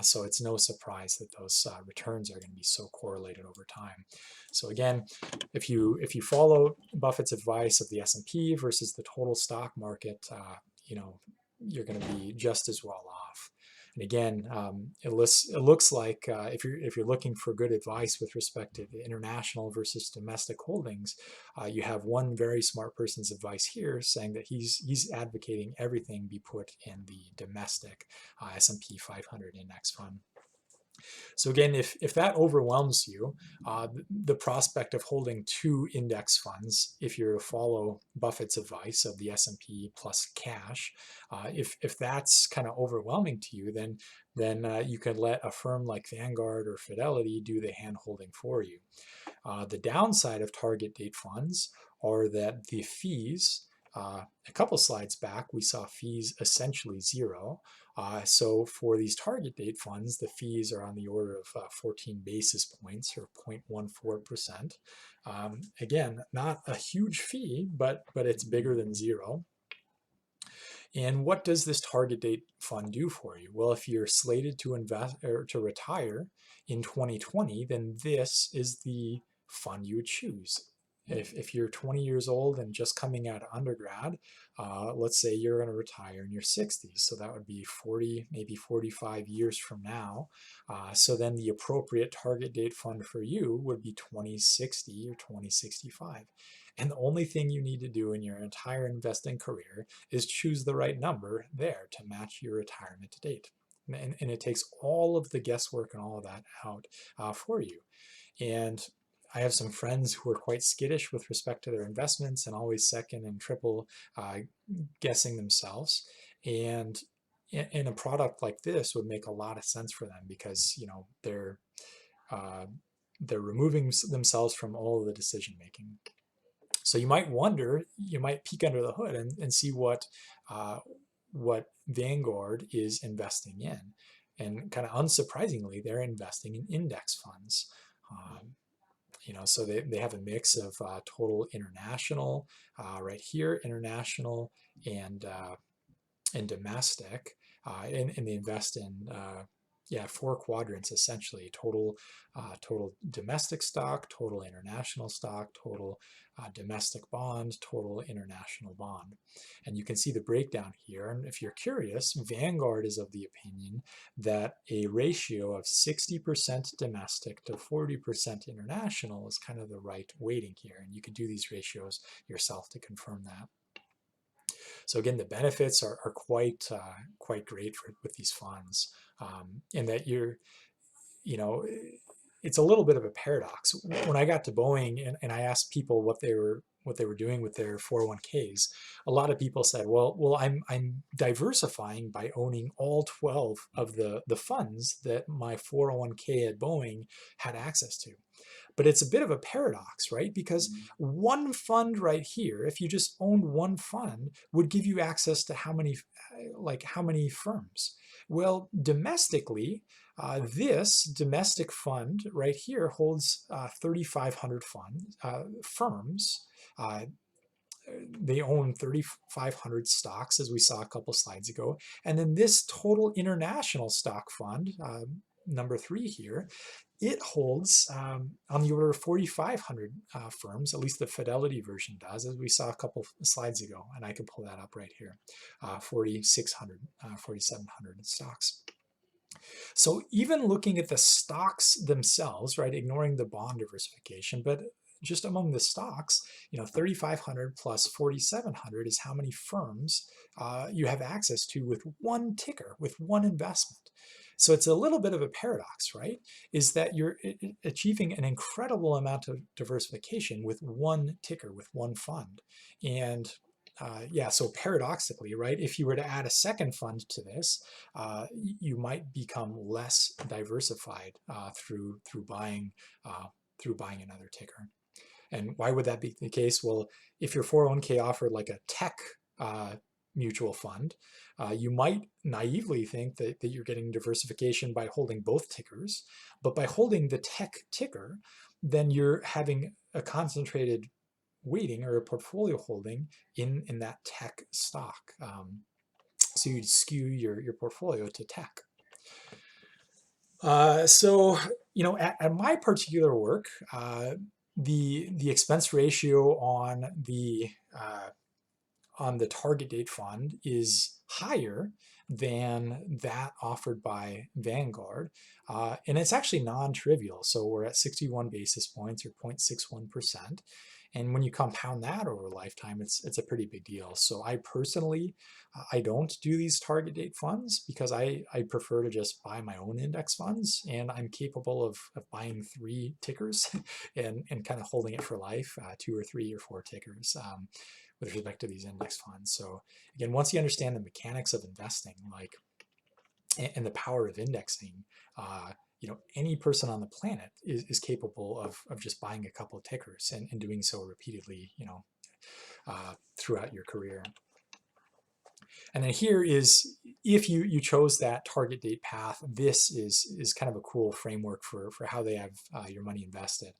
So it's no surprise that those returns are going to be so correlated over time. So again, if you follow Buffett's advice of the S&P versus the total stock market, you're going to be just as well off. And again, it looks like if you're looking for good advice with respect to the international versus domestic holdings, you have one very smart person's advice here, saying that he's advocating everything be put in the domestic S&P 500 index fund. So again, if that overwhelms you, the prospect of holding 2 index funds, if you're to follow Buffett's advice of the S&P plus cash, if that's kind of overwhelming to you, then you can let a firm like Vanguard or Fidelity do the hand holding for you. The downside of target date funds are that the fees, a couple slides back, we saw fees essentially zero. So for these target date funds, the fees are on the order of 14 basis points, or 0.14%. Again, not a huge fee, but it's bigger than zero. And what does this target date fund do for you? Well, if you're slated to invest or to retire in 2020, then this is the fund you would choose. If you're 20 years old and just coming out of undergrad, let's say you're going to retire in your 60s. So that would be 40, maybe 45 years from now. So then the appropriate target date fund for you would be 2060 or 2065. And the only thing you need to do in your entire investing career is choose the right number there to match your retirement date. And it takes all of the guesswork and all of that out for you. And I have some friends who are quite skittish with respect to their investments and always second and triple guessing themselves. And in a product like this would make a lot of sense for them, because they're removing themselves from all of the decision making. So you might wonder, you might peek under the hood and see what Vanguard is investing in. And kind of unsurprisingly, they're investing in index funds. So they have a mix of total international, right here, international and domestic, and they invest in 4 quadrants essentially: total domestic stock, total international stock, total domestic bond, total international bond. And you can see the breakdown here. And if you're curious, Vanguard is of the opinion that a ratio of 60% domestic to 40% international is kind of the right weighting here. And you can do these ratios yourself to confirm that. So again, the benefits are quite great with these funds, in that it's a little bit of a paradox. When I got to Boeing and I asked people what they were doing with their 401ks, a lot of people said, well, I'm diversifying by owning all 12 of the funds that my 401k at Boeing had access to. But it's a bit of a paradox, right? Because one fund right here, if you just owned one fund, would give you access to how many firms? Well, domestically, this domestic fund right here holds 3,500 firms. They own 3,500 stocks, as we saw a couple slides ago. And then this total international stock fund, number 3 here, it holds on the order of 4,500 firms, at least the Fidelity version does, as we saw a couple slides ago. And I can pull that up right here, 4,600, 4,700 stocks. So even looking at the stocks themselves, right, ignoring the bond diversification, but just among the stocks, 3,500 plus 4,700 is how many firms you have access to with one ticker, with one investment. So it's a little bit of a paradox, right? Is that you're achieving an incredible amount of diversification with one ticker, with one fund. And yeah, so paradoxically, right, if you were to add a second fund to this, you might become less diversified through buying another ticker. And why would that be the case? Well, if your 401k offered like a tech uh, mutual fund, you might naively think that you're getting diversification by holding both tickers, but by holding the tech ticker, then you're having a concentrated weighting or a portfolio holding in that tech stock. So you'd skew your portfolio to tech. So, at my particular work, the expense ratio on the target date fund is higher than that offered by Vanguard, and it's actually non-trivial. So we're at 61 basis points or 0.61%. And when you compound that over a lifetime, it's a pretty big deal. So I personally, I don't do these target date funds because I prefer to just buy my own index funds, and I'm capable of buying 3 tickers and kind of holding it for life, 2 or 3 or 4 tickers. With respect to these index funds. So again, once you understand the mechanics of investing, like and the power of indexing, any person on the planet is capable of just buying a couple of tickers and doing so repeatedly, throughout your career. And then here is, if you chose that target date path, this is kind of a cool framework for how they have your money invested.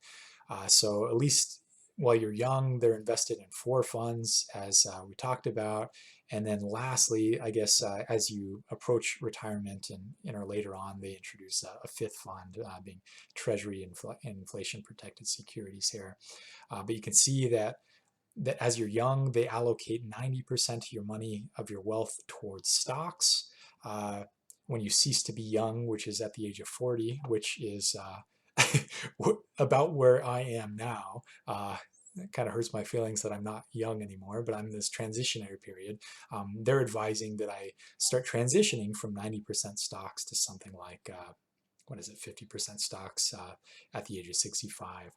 So at least while you're young, they're invested in 4 funds, as we talked about. And then lastly, I guess as you approach retirement and or later on, they introduce a 5th fund, being Treasury inflation protected securities here. But you can see that as you're young, they allocate 90% of your money, of your wealth, towards stocks. When you cease to be young, which is at the age of 40, which is about where I am now, it kind of hurts my feelings that I'm not young anymore, but I'm in this transitionary period. They're advising that I start transitioning from 90% stocks to something like, 50% stocks at the age of 65.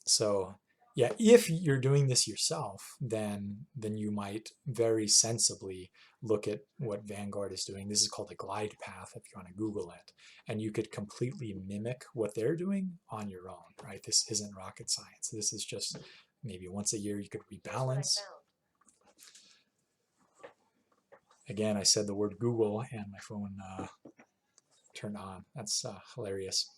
So yeah, if you're doing this yourself, then you might very sensibly look at what Vanguard is doing. This is called a glide path if you want to Google it. And you could completely mimic what they're doing on your own, right? This isn't rocket science. This is just maybe once a year you could rebalance. Again, I said the word Google and my phone turned on. That's hilarious.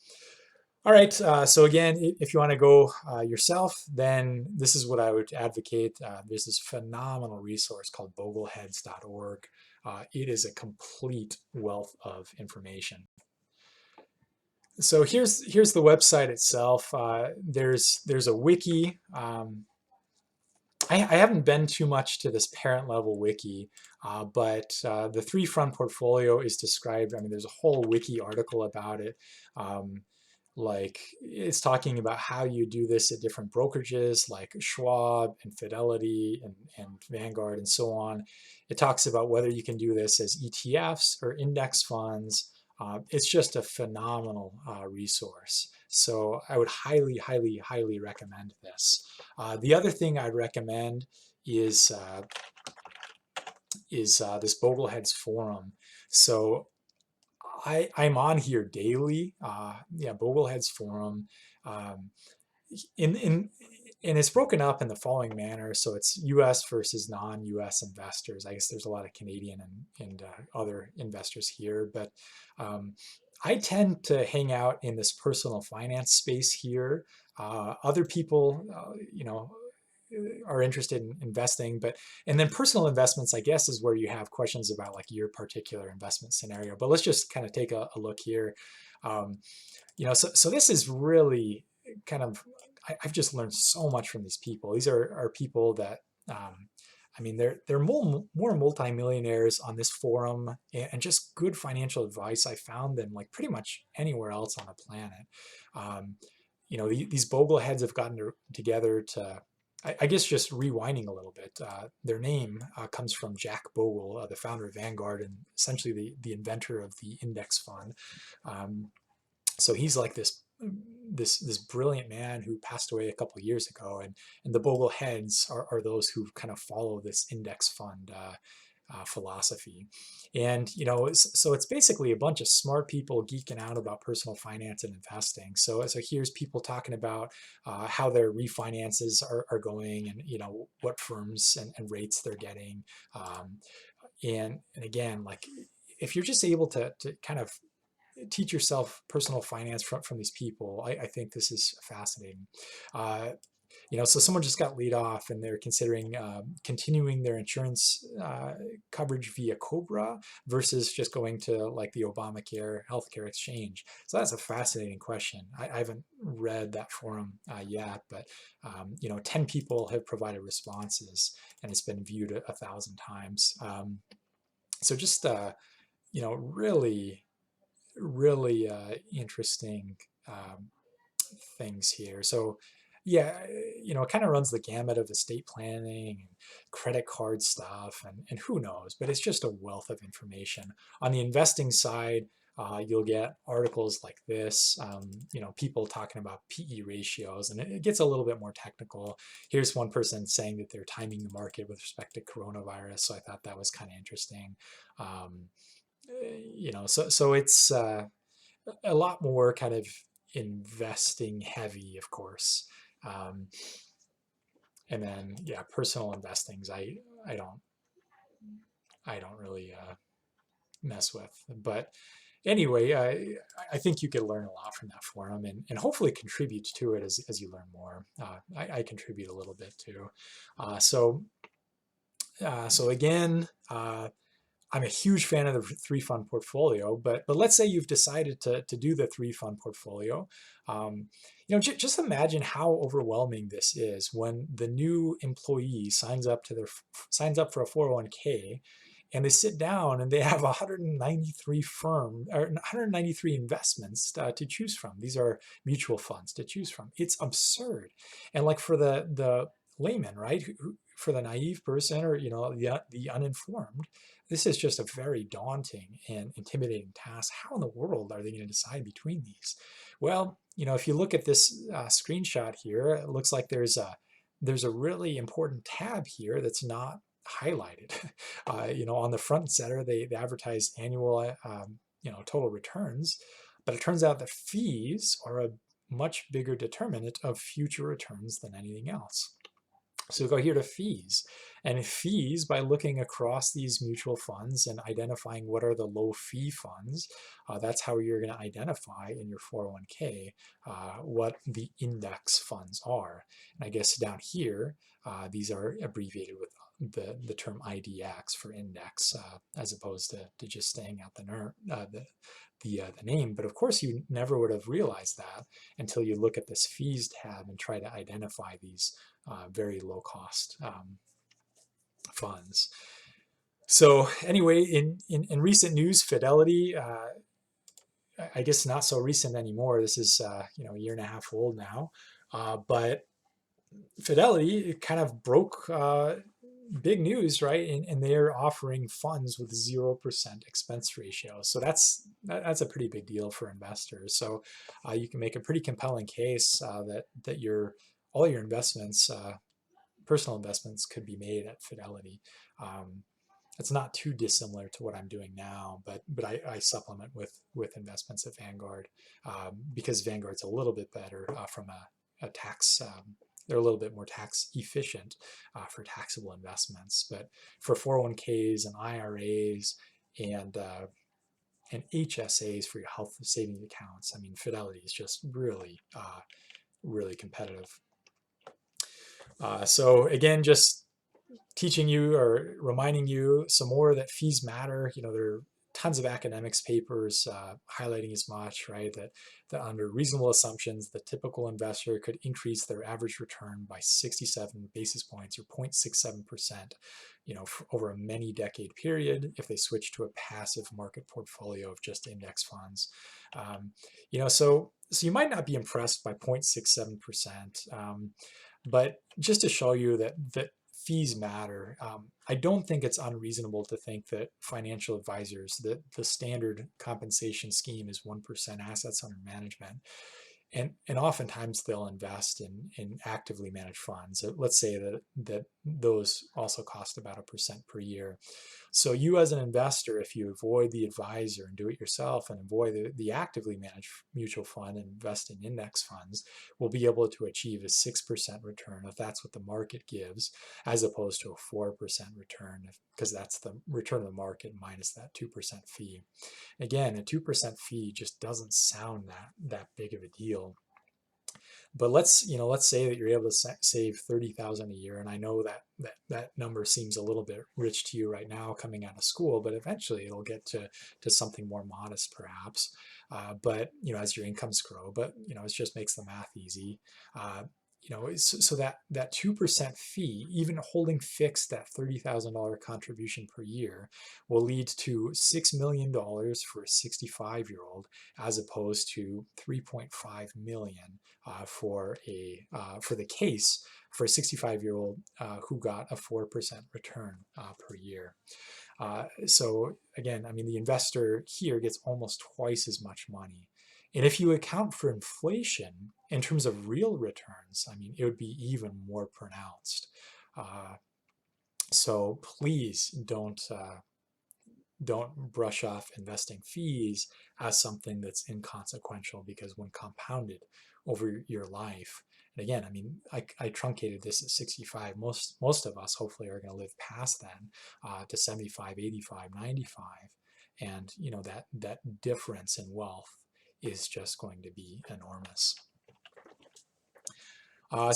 All right, so again, if you want to go yourself, then this is what I would advocate. There's this phenomenal resource called bogleheads.org. It is a complete wealth of information. So here's the website itself. There's a wiki. I haven't been too much to this parent level wiki, but the 3 fund portfolio is described. I mean, there's a whole wiki article about it. Like it's talking about how you do this at different brokerages like Schwab and Fidelity and Vanguard and so on. It talks about whether you can do this as ETFs or index funds. It's just a phenomenal resource. So I would highly, highly, highly recommend this. The other thing I'd recommend is this Bogleheads forum. So I'm on here daily. Yeah, Bogleheads forum. In and it's broken up in the following manner. So it's U.S. versus non-U.S. investors. I guess there's a lot of Canadian and other investors here, but I tend to hang out in this personal finance space here. Other people, are interested in investing, and then personal investments, I guess, is where you have questions about like your particular investment scenario. But let's just kind of take a look here. So this is really kind of, I've just learned so much from these people. These are people that I mean, they're more multimillionaires on this forum, and just good financial advice I found than like pretty much anywhere else on the planet. Um, these bogleheads have gotten together to, I guess, just rewinding a little bit. Their name comes from Jack Bogle, the founder of Vanguard, and essentially the inventor of the index fund. Um, so he's like this brilliant man who passed away a couple of years ago, and the Bogle heads are those who kind of follow this index fund philosophy. And so it's basically a bunch of smart people geeking out about personal finance and investing. So here's people talking about how their refinances are going, and what firms and rates they're getting. And again, like, if you're just able to kind of teach yourself personal finance from these people, I think this is fascinating. Uh, so someone just got laid off, and they're considering continuing their insurance coverage via Cobra versus just going to like the Obamacare healthcare exchange. So that's a fascinating question. I haven't read that forum yet, but 10 people have provided responses, and it's been viewed 1,000 times. So just really really interesting things here. So yeah, it kind of runs the gamut of estate planning and credit card stuff, and who knows, but it's just a wealth of information. On the investing side, you'll get articles like this, people talking about PE ratios, and it gets a little bit more technical. Here's one person saying that they're timing the market with respect to coronavirus, so I thought that was kind of interesting. So it's a lot more kind of investing heavy, of course. Um, and then yeah, personal investings, I don't I don't really mess with. But anyway, I think you could learn a lot from that forum, and hopefully contribute to it as you learn more. I contribute a little bit too. So again, I'm a huge fan of the three fund portfolio, but let's say you've decided to do the three fund portfolio. Just imagine how overwhelming this is when the new employee signs up for a 401k, and they sit down and they have 193 investments to choose from. These are mutual funds to choose from. It's absurd. And like for the layman, right? For the naive person, or the uninformed, this is just a very daunting and intimidating task. How in the world are they going to decide between these? Well, if you look at this screenshot here, it looks like there's a really important tab here that's not highlighted. On the front center, they advertise annual, total returns, but it turns out that fees are a much bigger determinant of future returns than anything else. So go here to fees, and fees, by looking across these mutual funds and identifying what are the low fee funds, that's how you're going to identify in your 401k what the index funds are. And I guess down here, these are abbreviated with the term IDX for index, as opposed to just staying at the name. But of course, you never would have realized that until you look at this fees tab and try to identify these very low cost funds. So anyway, in recent news, Fidelity, I guess not so recent anymore. This is a year and a half old now, but Fidelity kind of broke big news, right? And they're offering funds with 0% expense ratio. So that's a pretty big deal for investors. So you can make a pretty compelling case that all your investments, personal investments, could be made at Fidelity. It's not too dissimilar to what I'm doing now, but I supplement with investments at Vanguard, because Vanguard's a little bit better from a tax. They're a little bit more tax efficient for taxable investments. But for 401ks and IRAs and HSAs for your health savings accounts, I mean, Fidelity is just really, really competitive. So again, just teaching you or reminding you some more that fees matter. They're tons of academics papers highlighting as much, right? That under reasonable assumptions, the typical investor could increase their average return by 67 basis points or 0.67%, over a many decade period if they switch to a passive market portfolio of just index funds. So you might not be impressed by 0.67%, but just to show you that fees matter. I don't think it's unreasonable to think that financial advisors, that the standard compensation scheme is 1% assets under management. And oftentimes they'll invest in actively managed funds. So let's say that those also cost about 1% per year. So you as an investor, if you avoid the advisor and do it yourself and avoid the actively managed mutual fund and invest in index funds, will be able to achieve a 6% return if that's what the market gives, as opposed to a 4% return, because that's the return of the market minus that 2% fee. Again, a 2% fee just doesn't sound that big of a deal. But let's say that you're able to save 30,000 a year, and I know that number seems a little bit rich to you right now coming out of school, but eventually it'll get to something more modest perhaps. But as your incomes grow, but it just makes the math easy. So that 2% fee, even holding fixed that $30,000 contribution per year, will lead to $6 million for a 65-year-old, as opposed to 3.5 million for the case for a 65-year-old who got a 4% return per year. So again, I mean, the investor here gets almost twice as much money. And if you account for inflation in terms of real returns, I mean, it would be even more pronounced. So please don't brush off investing fees as something that's inconsequential, because when compounded over your life, and again, I mean, I truncated this at 65. Most of us hopefully are going to live past then to 75, 85, 95. And that difference in wealth is just going to be enormous.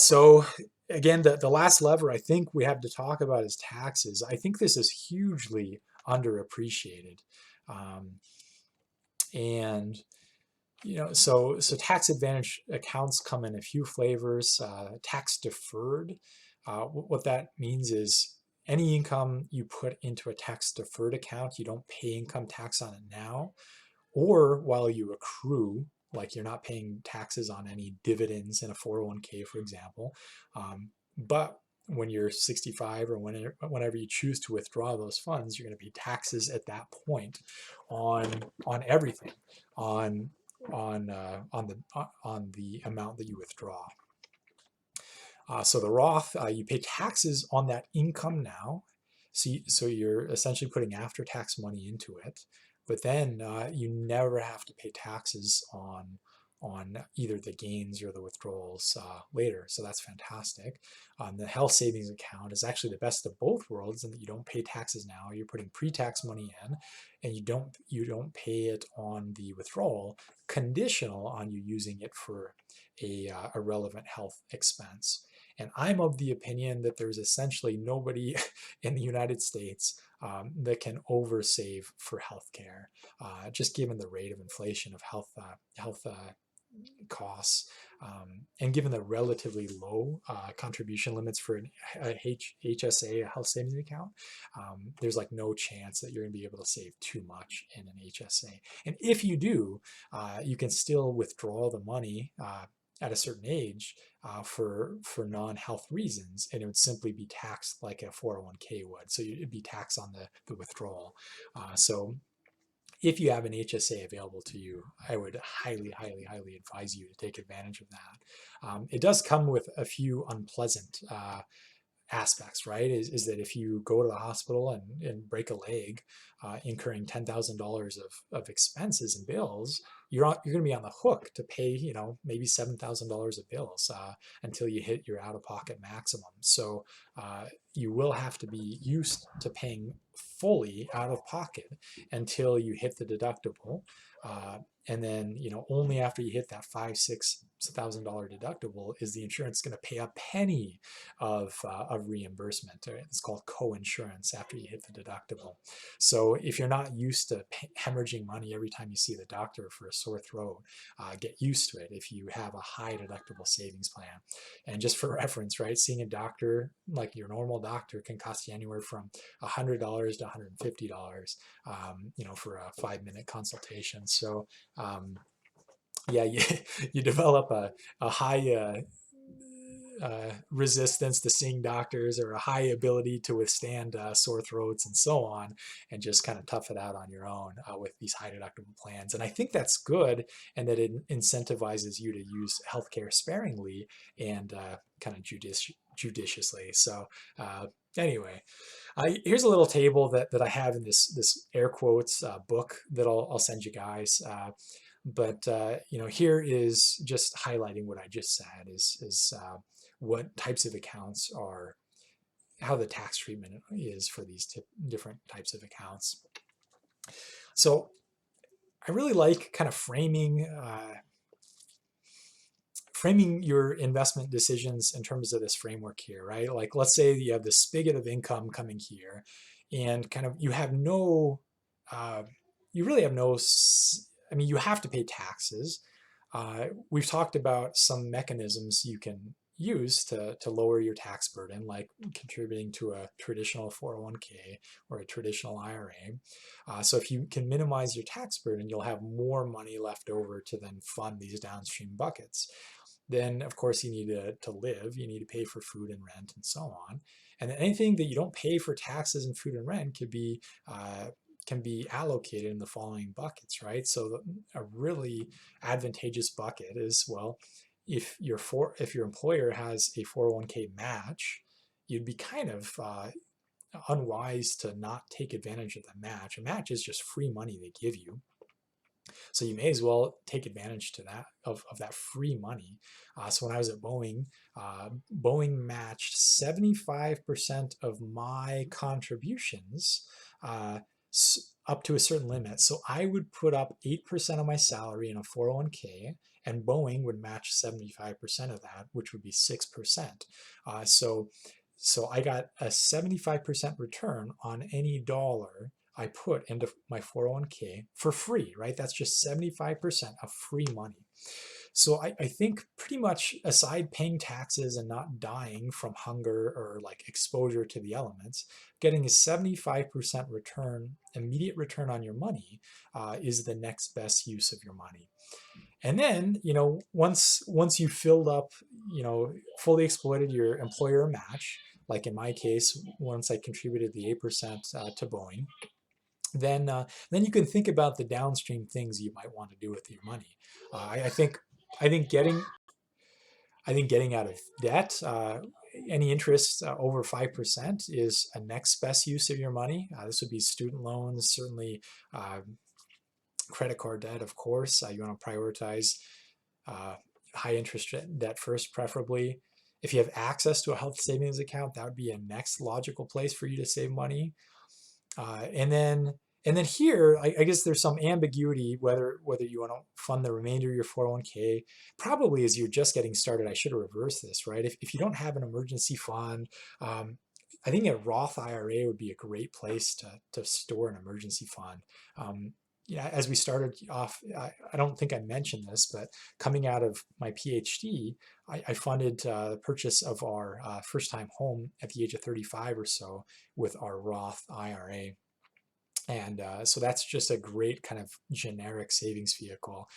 So again, the last lever I think we have to talk about is taxes. I think this is hugely underappreciated. So tax advantage accounts come in a few flavors. Tax deferred, what that means is any income you put into a tax deferred account, you don't pay income tax on it now, or while you accrue, like you're not paying taxes on any dividends in a 401k, for example. But when you're 65 or whenever you choose to withdraw those funds, you're going to pay taxes at that point on everything, on the amount that you withdraw. So the Roth, you pay taxes on that income now. So you're essentially putting after-tax money into it. But then you never have to pay taxes on either the gains or the withdrawals later. So that's fantastic. The health savings account is actually the best of both worlds in that you don't pay taxes now. You're putting pre-tax money in, and you don't pay it on the withdrawal, conditional on you using it for a relevant health expense. And I'm of the opinion that there's essentially nobody in the United States that can oversave for healthcare, just given the rate of inflation of health costs, and given the relatively low contribution limits for a HSA, a health savings account. There's like no chance that you're going to be able to save too much in an HSA. And if you do, you can still withdraw the money at a certain age for non-health reasons, and it would simply be taxed like a 401k would. So it'd be taxed on the withdrawal. So if you have an HSA available to you, I would highly, highly, highly advise you to take advantage of that. It does come with a few unpleasant aspects, right? Is that if you go to the hospital and break a leg, incurring $10,000 of expenses and bills, you're going to be on the hook to pay, maybe $7,000 of bills until you hit your out-of-pocket maximum. So you will have to be used to paying fully out of pocket until you hit the deductible. And then, only after you hit that $5,000-6,000 deductible is the insurance going to pay a penny of reimbursement. It's called co-insurance after you hit the deductible. So if you're not used to hemorrhaging money every time you see the doctor for a sore throat, get used to it if you have a high deductible savings plan. And just for reference, right, seeing a doctor like your normal doctor can cost you anywhere from $100 to $150, for a 5-minute consultation. So yeah, you develop a high resistance to seeing doctors, or a high ability to withstand sore throats and so on, and just kind of tough it out on your own with these high deductible plans. And I think that's good, and that it incentivizes you to use healthcare sparingly and kind of judiciously. So anyway, here's a little table that I have in this air quotes book that I'll send you guys. But here is just highlighting what I just said is what types of accounts are, how the tax treatment is for these different types of accounts. So I really like kind of framing your investment decisions in terms of this framework here, right? Like, let's say you have this spigot of income coming here, and kind of you really have no, you have to pay taxes. We've talked about some mechanisms you can use to lower your tax burden, like contributing to a traditional 401k or a traditional IRA. So if you can minimize your tax burden, you'll have more money left over to then fund these downstream buckets. Then, of course, you need to live. You need to pay for food and rent and so on. And anything that you don't pay for taxes and food and rent can be allocated in the following buckets, right? So a really advantageous bucket is, well, if your employer has a 401k match, you'd be kind of unwise to not take advantage of the match. A match is just free money they give you. So you may as well take advantage of that free money. So when I was at Boeing, Boeing matched 75% of my contributions up to a certain limit. So I would put up 8% of my salary in a 401k, and Boeing would match 75% of that, which would be 6%. So I got a 75% return on any dollar I put into my 401k for free, right? That's just 75% of free money. So I think pretty much, aside paying taxes and not dying from hunger or like exposure to the elements, getting a 75% return, immediate return on your money, is the next best use of your money. And then, once you filled up, fully exploited your employer match, like in my case, once I contributed the 8% to Boeing, then you can think about the downstream things you might want to do with your money. I think getting out of debt, any interest over 5% is a next best use of your money. This would be student loans, certainly credit card debt, of course. You want to prioritize high interest debt first, preferably. If you have access to a health savings account, that would be a next logical place for you to save money. And then here, I guess there's some ambiguity whether you want to fund the remainder of your 401k. Probably as you're just getting started, I should have reversed this, right? If you don't have an emergency fund, I think a Roth IRA would be a great place to store an emergency fund. As we started off, I don't think I mentioned this, but coming out of my PhD, I funded the purchase of our first-time home at the age of 35 or so with our Roth IRA. And so that's just a great kind of generic savings vehicle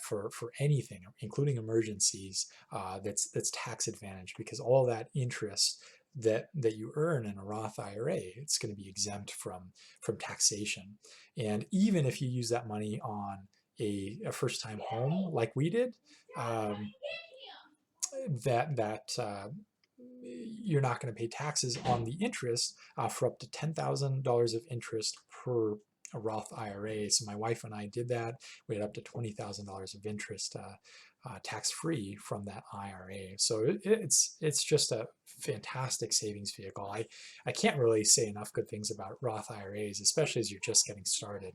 for anything, including emergencies, that's tax advantaged, because all that interest that you earn in a Roth IRA, it's going to be exempt from taxation. And even if you use that money on a first-time home like we did, you're not going to pay taxes on the interest for up to $10,000 of interest per a Roth IRA. So my wife and I did that. We had up to $20,000 of interest tax-free from that IRA. So it's just a fantastic savings vehicle. I can't really say enough good things about Roth IRAs, especially as you're just getting started.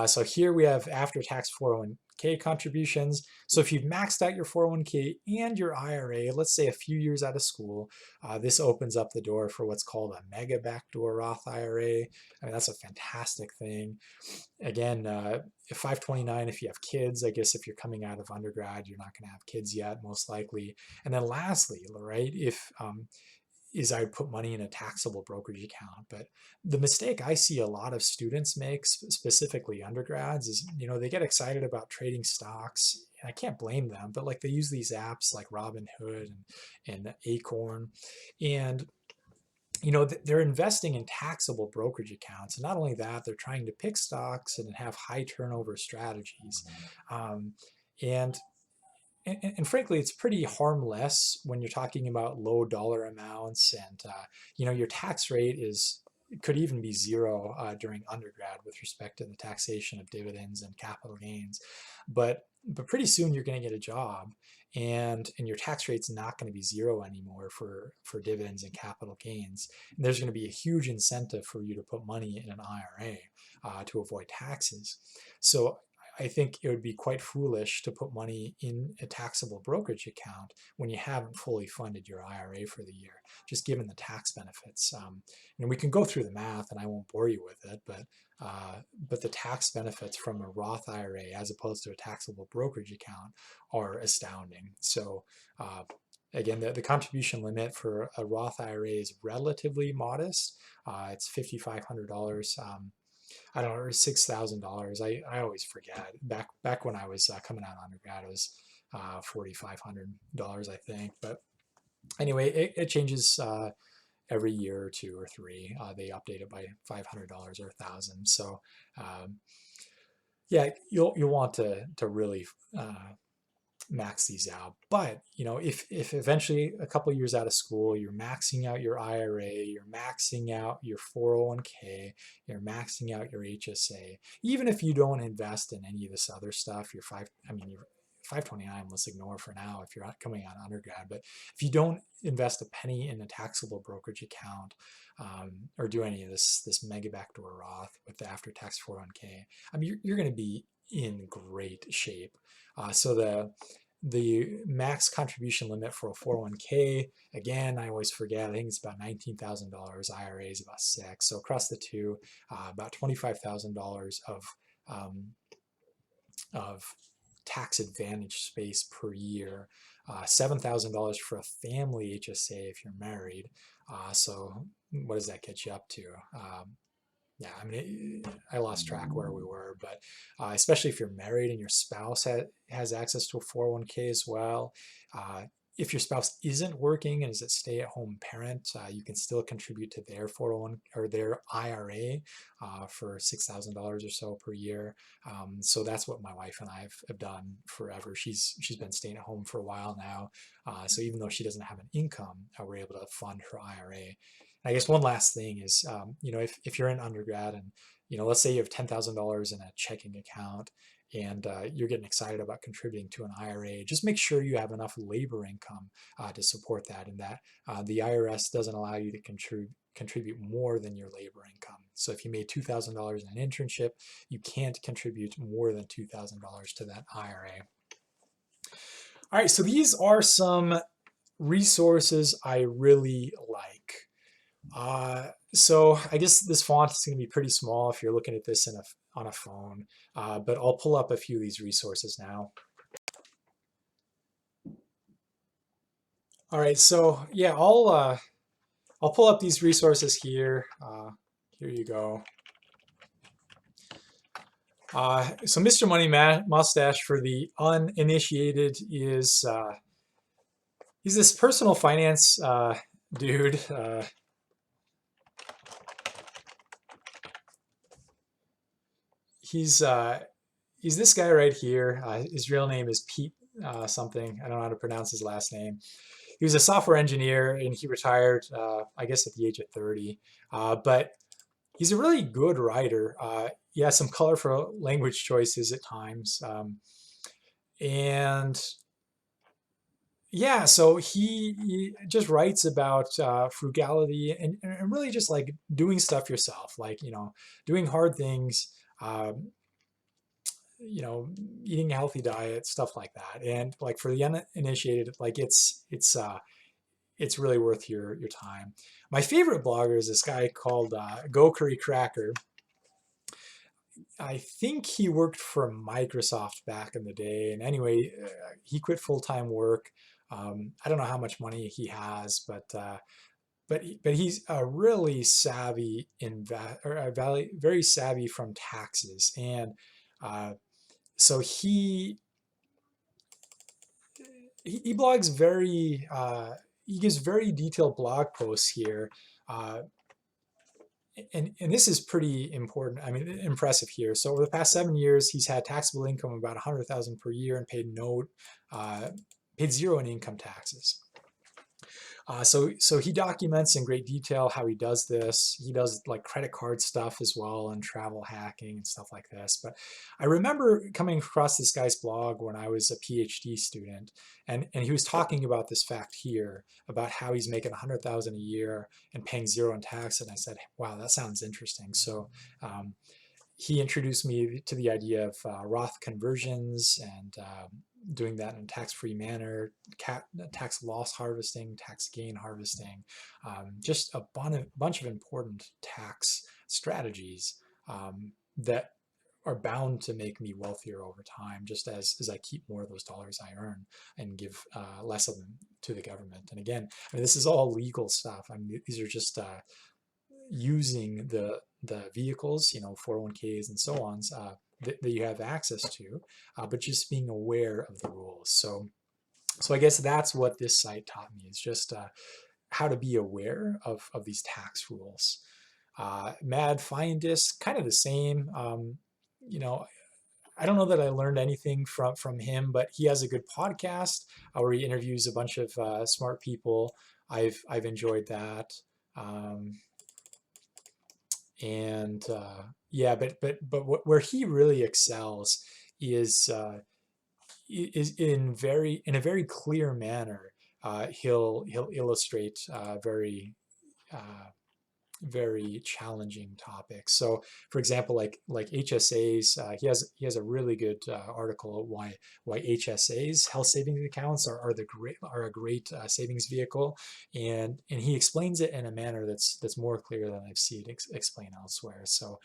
So here we have after-tax 401k contributions. So if you've maxed out your 401k and your IRA, let's say a few years out of school, this opens up the door for what's called a mega backdoor Roth IRA. I mean, that's a fantastic thing. Again, 529 if you have kids. I guess if you're coming out of undergrad, you're not going to have kids yet, most likely. And then lastly, right, if is I would put money in a taxable brokerage account. But the mistake I see a lot of students make, specifically undergrads, is, they get excited about trading stocks. And I can't blame them, but like they use these apps like Robinhood and Acorn, and they're investing in taxable brokerage accounts. And not only that, they're trying to pick stocks and have high turnover strategies. And and frankly, it's pretty harmless when you're talking about low dollar amounts, and your tax rate could even be zero during undergrad with respect to the taxation of dividends and capital gains. But pretty soon you're going to get a job, and your tax rate's not going to be zero anymore for dividends and capital gains. And there's going to be a huge incentive for you to put money in an IRA to avoid taxes. So I think it would be quite foolish to put money in a taxable brokerage account when you haven't fully funded your IRA for the year, just given the tax benefits. And we can go through the math, and I won't bore you with it, but the tax benefits from a Roth IRA as opposed to a taxable brokerage account are astounding. So again, the contribution limit for a Roth IRA is relatively modest. It's $5,500. I don't know, or $6,000. I always forget. Back when I was coming out of undergrad, it was $4,500, I think. But anyway, it changes every year or two or three. They update it by $500 or $1,000. So yeah, you'll want to really max these out. But if eventually a couple years out of school, you're maxing out your IRA, you're maxing out your 401k, you're maxing out your HSA, even if you don't invest in any of this other stuff, your 529, let's ignore for now if you're not coming out of undergrad. But if you don't invest a penny in a taxable brokerage account, or do any of this mega backdoor Roth with the after-tax 401k, you're going to be in great shape. So the max contribution limit for a 401k, again, I always forget, I think it's about $19,000. IRA is about $6,000. So across the two, about $25,000 of tax advantage space per year. $7,000 for a family HSA if you're married. So what does that get you up to? Yeah, I lost track where we were, but especially if you're married and your spouse has access to a 401k as well. If your spouse isn't working and is a stay-at-home parent, you can still contribute to their 401 or their IRA for $6,000 or so per year. So that's what my wife and I have done forever. She's been staying at home for a while now. So even though she doesn't have an income, we're able to fund her IRA. I guess one last thing is, if you're in undergrad and, let's say you have $10,000 in a checking account and you're getting excited about contributing to an IRA, just make sure you have enough labor income to support that, and that the IRS doesn't allow you to contribute more than your labor income. So if you made $2,000 in an internship, you can't contribute more than $2,000 to that IRA. All right, so these are some resources I really like. So I guess this font is going to be pretty small if you're looking at this on a phone, but I'll pull up a few of these resources now. All right, so yeah, I'll pull up these resources here. Here you go. So Mr. Money Mustache, for the uninitiated, is he's this personal finance dude. He's this guy right here. His real name is Pete something. I don't know how to pronounce his last name. He was a software engineer and he retired, I guess, at the age of 30. But he's a really good writer. He has some colorful language choices at times. And yeah, so he just writes about frugality and really just like doing stuff yourself, like, doing hard things, um, you know, eating a healthy diet, stuff like that. And like for the uninitiated, like it's really worth your time. My favorite blogger is this guy called Go Curry Cracker. I think he worked for Microsoft back in the day. And anyway, he quit full-time work. I don't know how much money he has, but he's a really savvy or a very savvy from taxes. And uh, so he blogs he gives very detailed blog posts here. Uh, and this is pretty important. I mean, impressive here. So over the past 7 years, he's had taxable income of about 100,000 per year and uh, paid zero in income taxes. So he documents in great detail how he does this. He does like credit card stuff as well and travel hacking and stuff like this. But I remember coming across this guy's blog when I was a PhD student, and he was talking about this fact here about how he's making 100,000 a year and paying zero in tax. And I said, wow, that sounds interesting. So he introduced me to the idea of Roth conversions and doing that in a tax-free manner, tax loss harvesting, tax gain harvesting, just a bunch of important tax strategies that are bound to make me wealthier over time, just as I keep more of those dollars I earn and give less of them to the government. And again, I mean, this is all legal stuff. I mean, these are just using the vehicles, 401ks and so on, that you have access to, but just being aware of the rules. So I guess that's what this site taught me, is just how to be aware of these tax rules. Mad Fiendist, kind of the same. You know, I don't know that I learned anything from him, but he has a good podcast where he interviews a bunch of smart people. I've enjoyed that. Um, and yeah, but where he really excels is in a very clear manner. He'll illustrate uh, very challenging topics. So, for example, like HSAs, he has a really good article why HSAs, health savings accounts, are a great savings vehicle, and he explains it in a manner that's more clear than I've seen explained elsewhere. So,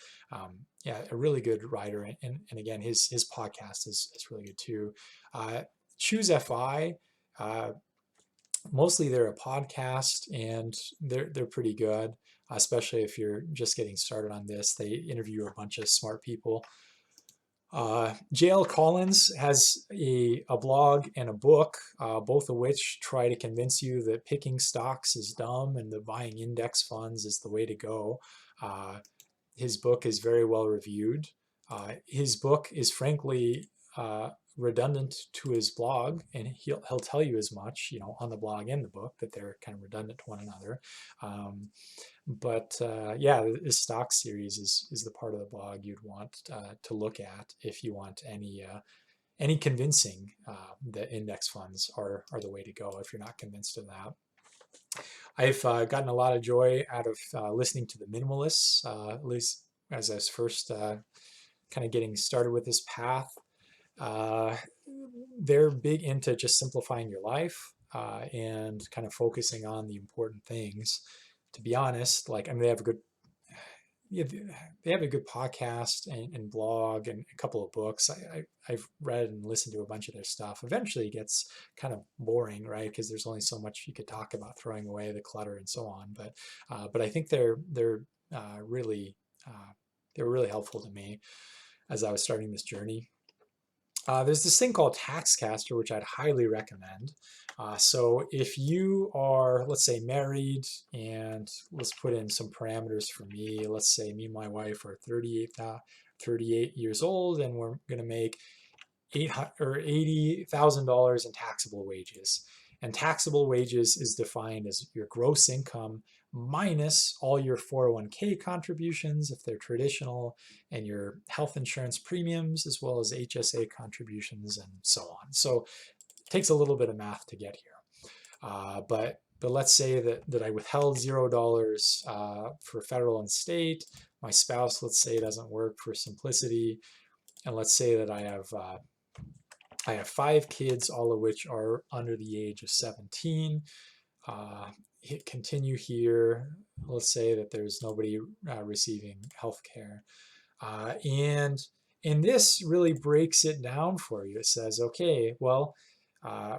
yeah, a really good writer, and again, his podcast is really good too. Uh, Choose FI. Uh, Mostly they're a podcast and they're pretty good, especially if you're just getting started on this. They interview a bunch of smart people. JL Collins has a blog and a book, both of which try to convince you that picking stocks is dumb and that buying index funds is the way to go. Uh, his book is very well reviewed. His book is frankly redundant to his blog, and he'll tell you as much, on the blog and the book, that they're kind of redundant to one another. But yeah, this stock series is the part of the blog you'd want to look at if you want any convincing that index funds are the way to go. If you're not convinced of that, I've gotten a lot of joy out of listening to the minimalists, at least as I was first kind of getting started with this path. Uh, they're big into just simplifying your life and kind of focusing on the important things. To be honest, like, I mean, yeah, they have a good podcast and blog and a couple of books. I've read and listened to a bunch of their stuff. Eventually, it gets kind of boring, right? Because there's only so much you could talk about, throwing away the clutter and so on. But I think really they were really helpful to me as I was starting this journey. There's this thing called TaxCaster, which I'd highly recommend. So if you are, let's say, married, and let's put in some parameters for me. Let's say me and my wife are 38 years old, and we're going to make $80,000 in taxable wages. And taxable wages is defined as your gross income minus all your 401k contributions, if they're traditional, and your health insurance premiums, as well as HSA contributions and so on. So it takes a little bit of math to get here. But let's say that I withheld $0 for federal and state. My spouse, let's say, doesn't work for simplicity, and let's say that I have 5 kids, all of which are under the age of 17. Hit continue here. Let's say that there's nobody receiving health care. And this really breaks it down for you. It says, okay, well,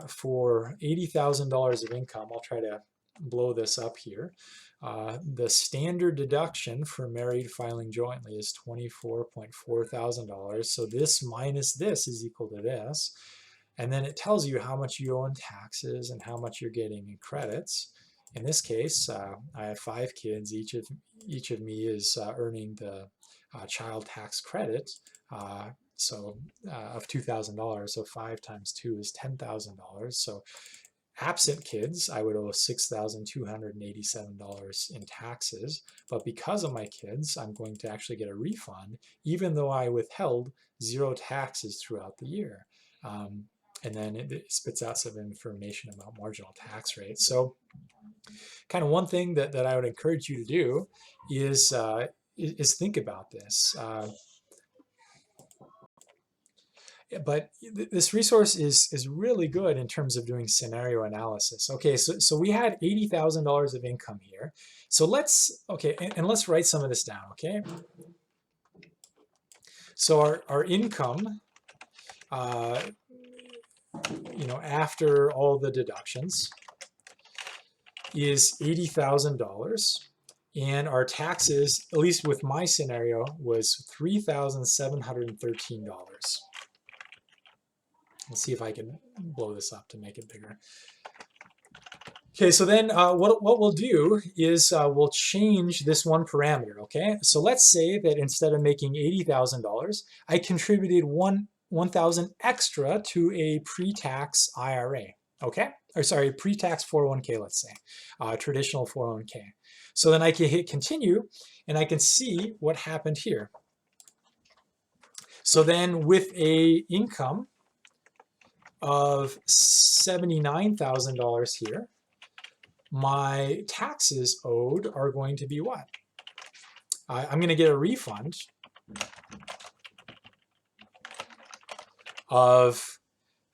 for $80,000 of income, I'll try to blow this up here. The standard deduction for married filing jointly is $24.4 thousand. So this minus this is equal to this. And then it tells you how much you owe in taxes and how much you're getting in credits. In this case, I have 5 kids. Each of me is earning the child tax credit, of $2,000. So 5 times 2 is $10,000. So absent kids, I would owe $6,287 in taxes. But because of my kids, I'm going to actually get a refund, even though I withheld 0 taxes throughout the year. And then it spits out some information about marginal tax rates. So kind of one thing that I would encourage you to do is think about this. But this resource is really good in terms of doing scenario analysis. Okay, so we had $80,000 of income here. So let's write some of this down. Okay, so our income, after all the deductions, is $80,000, and our taxes, at least with my scenario, was $3,713. Let's see if I can blow this up to make it bigger. Okay, so then what we'll do is we'll change this one parameter. Okay, so let's say that instead of making $80,000, I contributed $1,000 extra to a pre-tax IRA. Okay, or sorry, pre-tax 401k, let's say, traditional 401k. So then I can hit continue, and I can see what happened here. So then with a income of $79,000 here, my taxes owed are going to be what? I'm going to get a refund of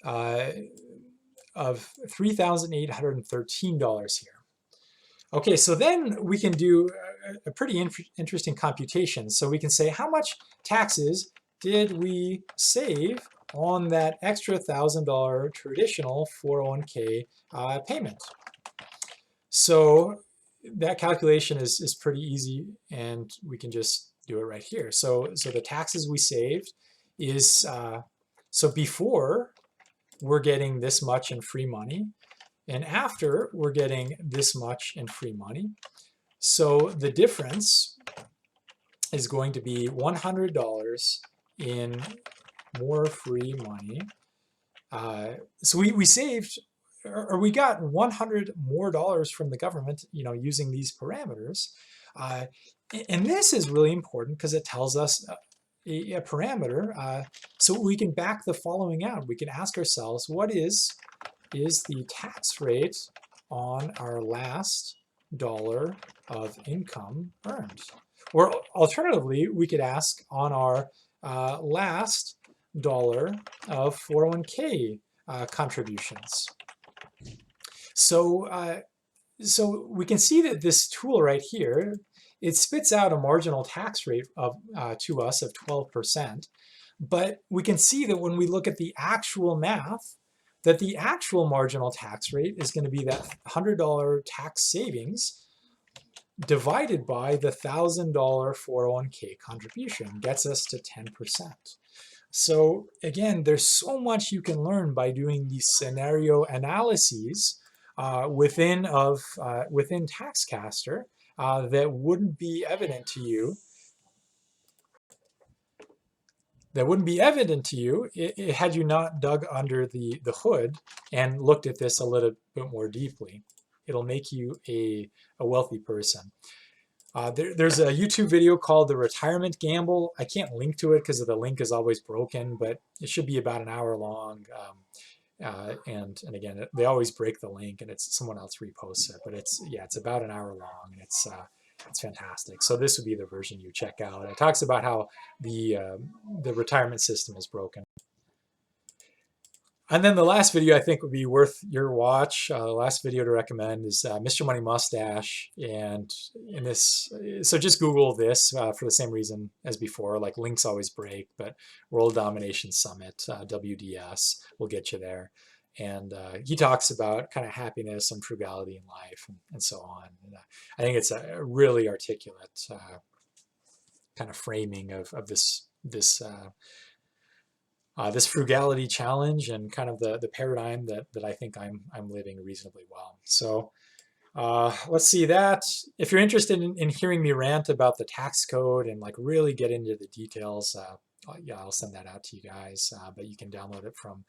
$3,813 here. Okay, so then we can do a pretty interesting computation. So we can say, how much taxes did we save on that extra $1,000 traditional 401k payment? So that calculation is pretty easy, and we can just do it right here. So the taxes we saved is, so before we're getting this much in free money, and after we're getting this much in free money. So the difference is going to be $100 in more free money. So we saved, or we got $100 more from the government, using these parameters. And this is really important because it tells us a parameter, so we can back the following out. We can ask ourselves, what is the tax rate on our last dollar of income earned? Or alternatively, we could ask on our last dollar of 401k contributions. So we can see that this tool right here, it spits out a marginal tax rate of to us of 12%. But we can see that when we look at the actual math, that the actual marginal tax rate is going to be that $100 tax savings divided by the $1,000 401k contribution, gets us to 10%. So again, there's so much you can learn by doing these scenario analyses within TaxCaster that wouldn't be evident to you. Had you not dug under the hood and looked at this a little bit more deeply. It'll make you a wealthy person. There's a YouTube video called The Retirement Gamble. I can't link to it because the link is always broken, but it should be about an hour long. And again, they always break the link and it's someone else reposts it, but it's about an hour long and it's fantastic. So this would be the version you check out. It talks about how the retirement system is broken. And then the last video I think would be worth your watch. The last video to recommend is Mr. Money Mustache. And in this, so just Google this for the same reason as before. Like links always break, but World Domination Summit, WDS, will get you there. And he talks about kind of happiness and frugality in life and so on. And, I think it's a really articulate kind of framing of this frugality challenge and kind of the paradigm that I think I'm living reasonably well. So let's see that. If you're interested in hearing me rant about the tax code and like really get into the details, yeah, I'll send that out to you guys. But you can download it from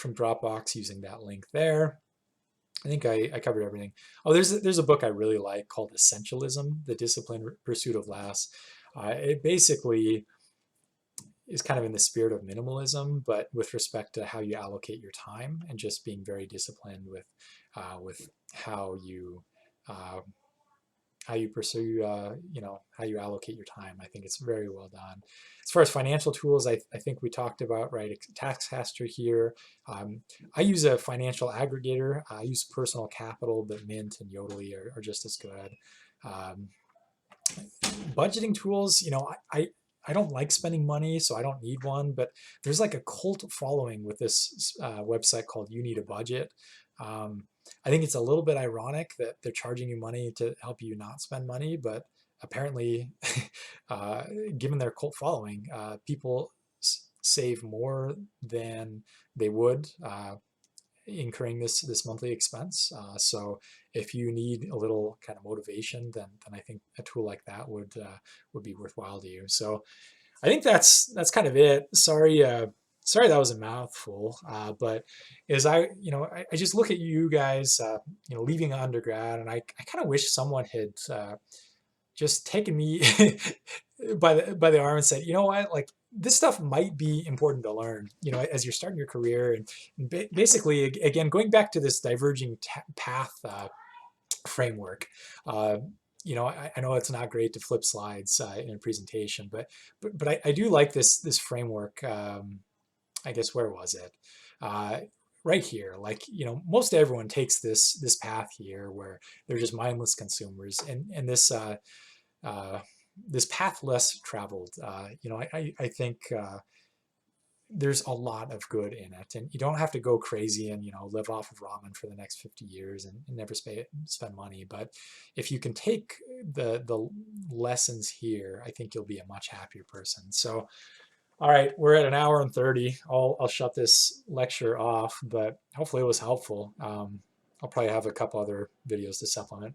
Dropbox using that link there. I think I covered everything. Oh, there's a book I really like called Essentialism: The Disciplined Pursuit of Less. It basically is kind of in the spirit of minimalism, but with respect to how you allocate your time and just being very disciplined with how you pursue how you allocate your time. I think it's very well done. As far as financial tools, I think we talked about, right, TaxCaster here. I use a financial aggregator. I use Personal Capital, but Mint and Yodlee are just as good. Budgeting tools, I don't like spending money, so I don't need one, but there's like a cult following with this website called You Need a Budget. I think it's a little bit ironic that they're charging you money to help you not spend money, but apparently, given their cult following, people save more than they would incurring this monthly expense. So if you need a little kind of motivation, then I think a tool like that would be worthwhile to you. So I think that's kind of it. Sorry that was a mouthful, but as I just look at you guys, leaving undergrad, and I kind of wish someone had just taken me by the arm and said, you know what, like this stuff might be important to learn, as you're starting your career, and basically, again, going back to this diverging path framework. I know it's not great to flip slides in a presentation, but I do like this framework. I guess, where was it? Right here. Like, most everyone takes this path here where they're just mindless consumers, and this path less traveled. I think there's a lot of good in it, and you don't have to go crazy and live off of ramen for the next 50 years and never spend money. But if you can take the lessons here, I think you'll be a much happier person. So, all right, we're at an hour and 30. I'll shut this lecture off, but hopefully it was helpful. I'll probably have a couple other videos to supplement.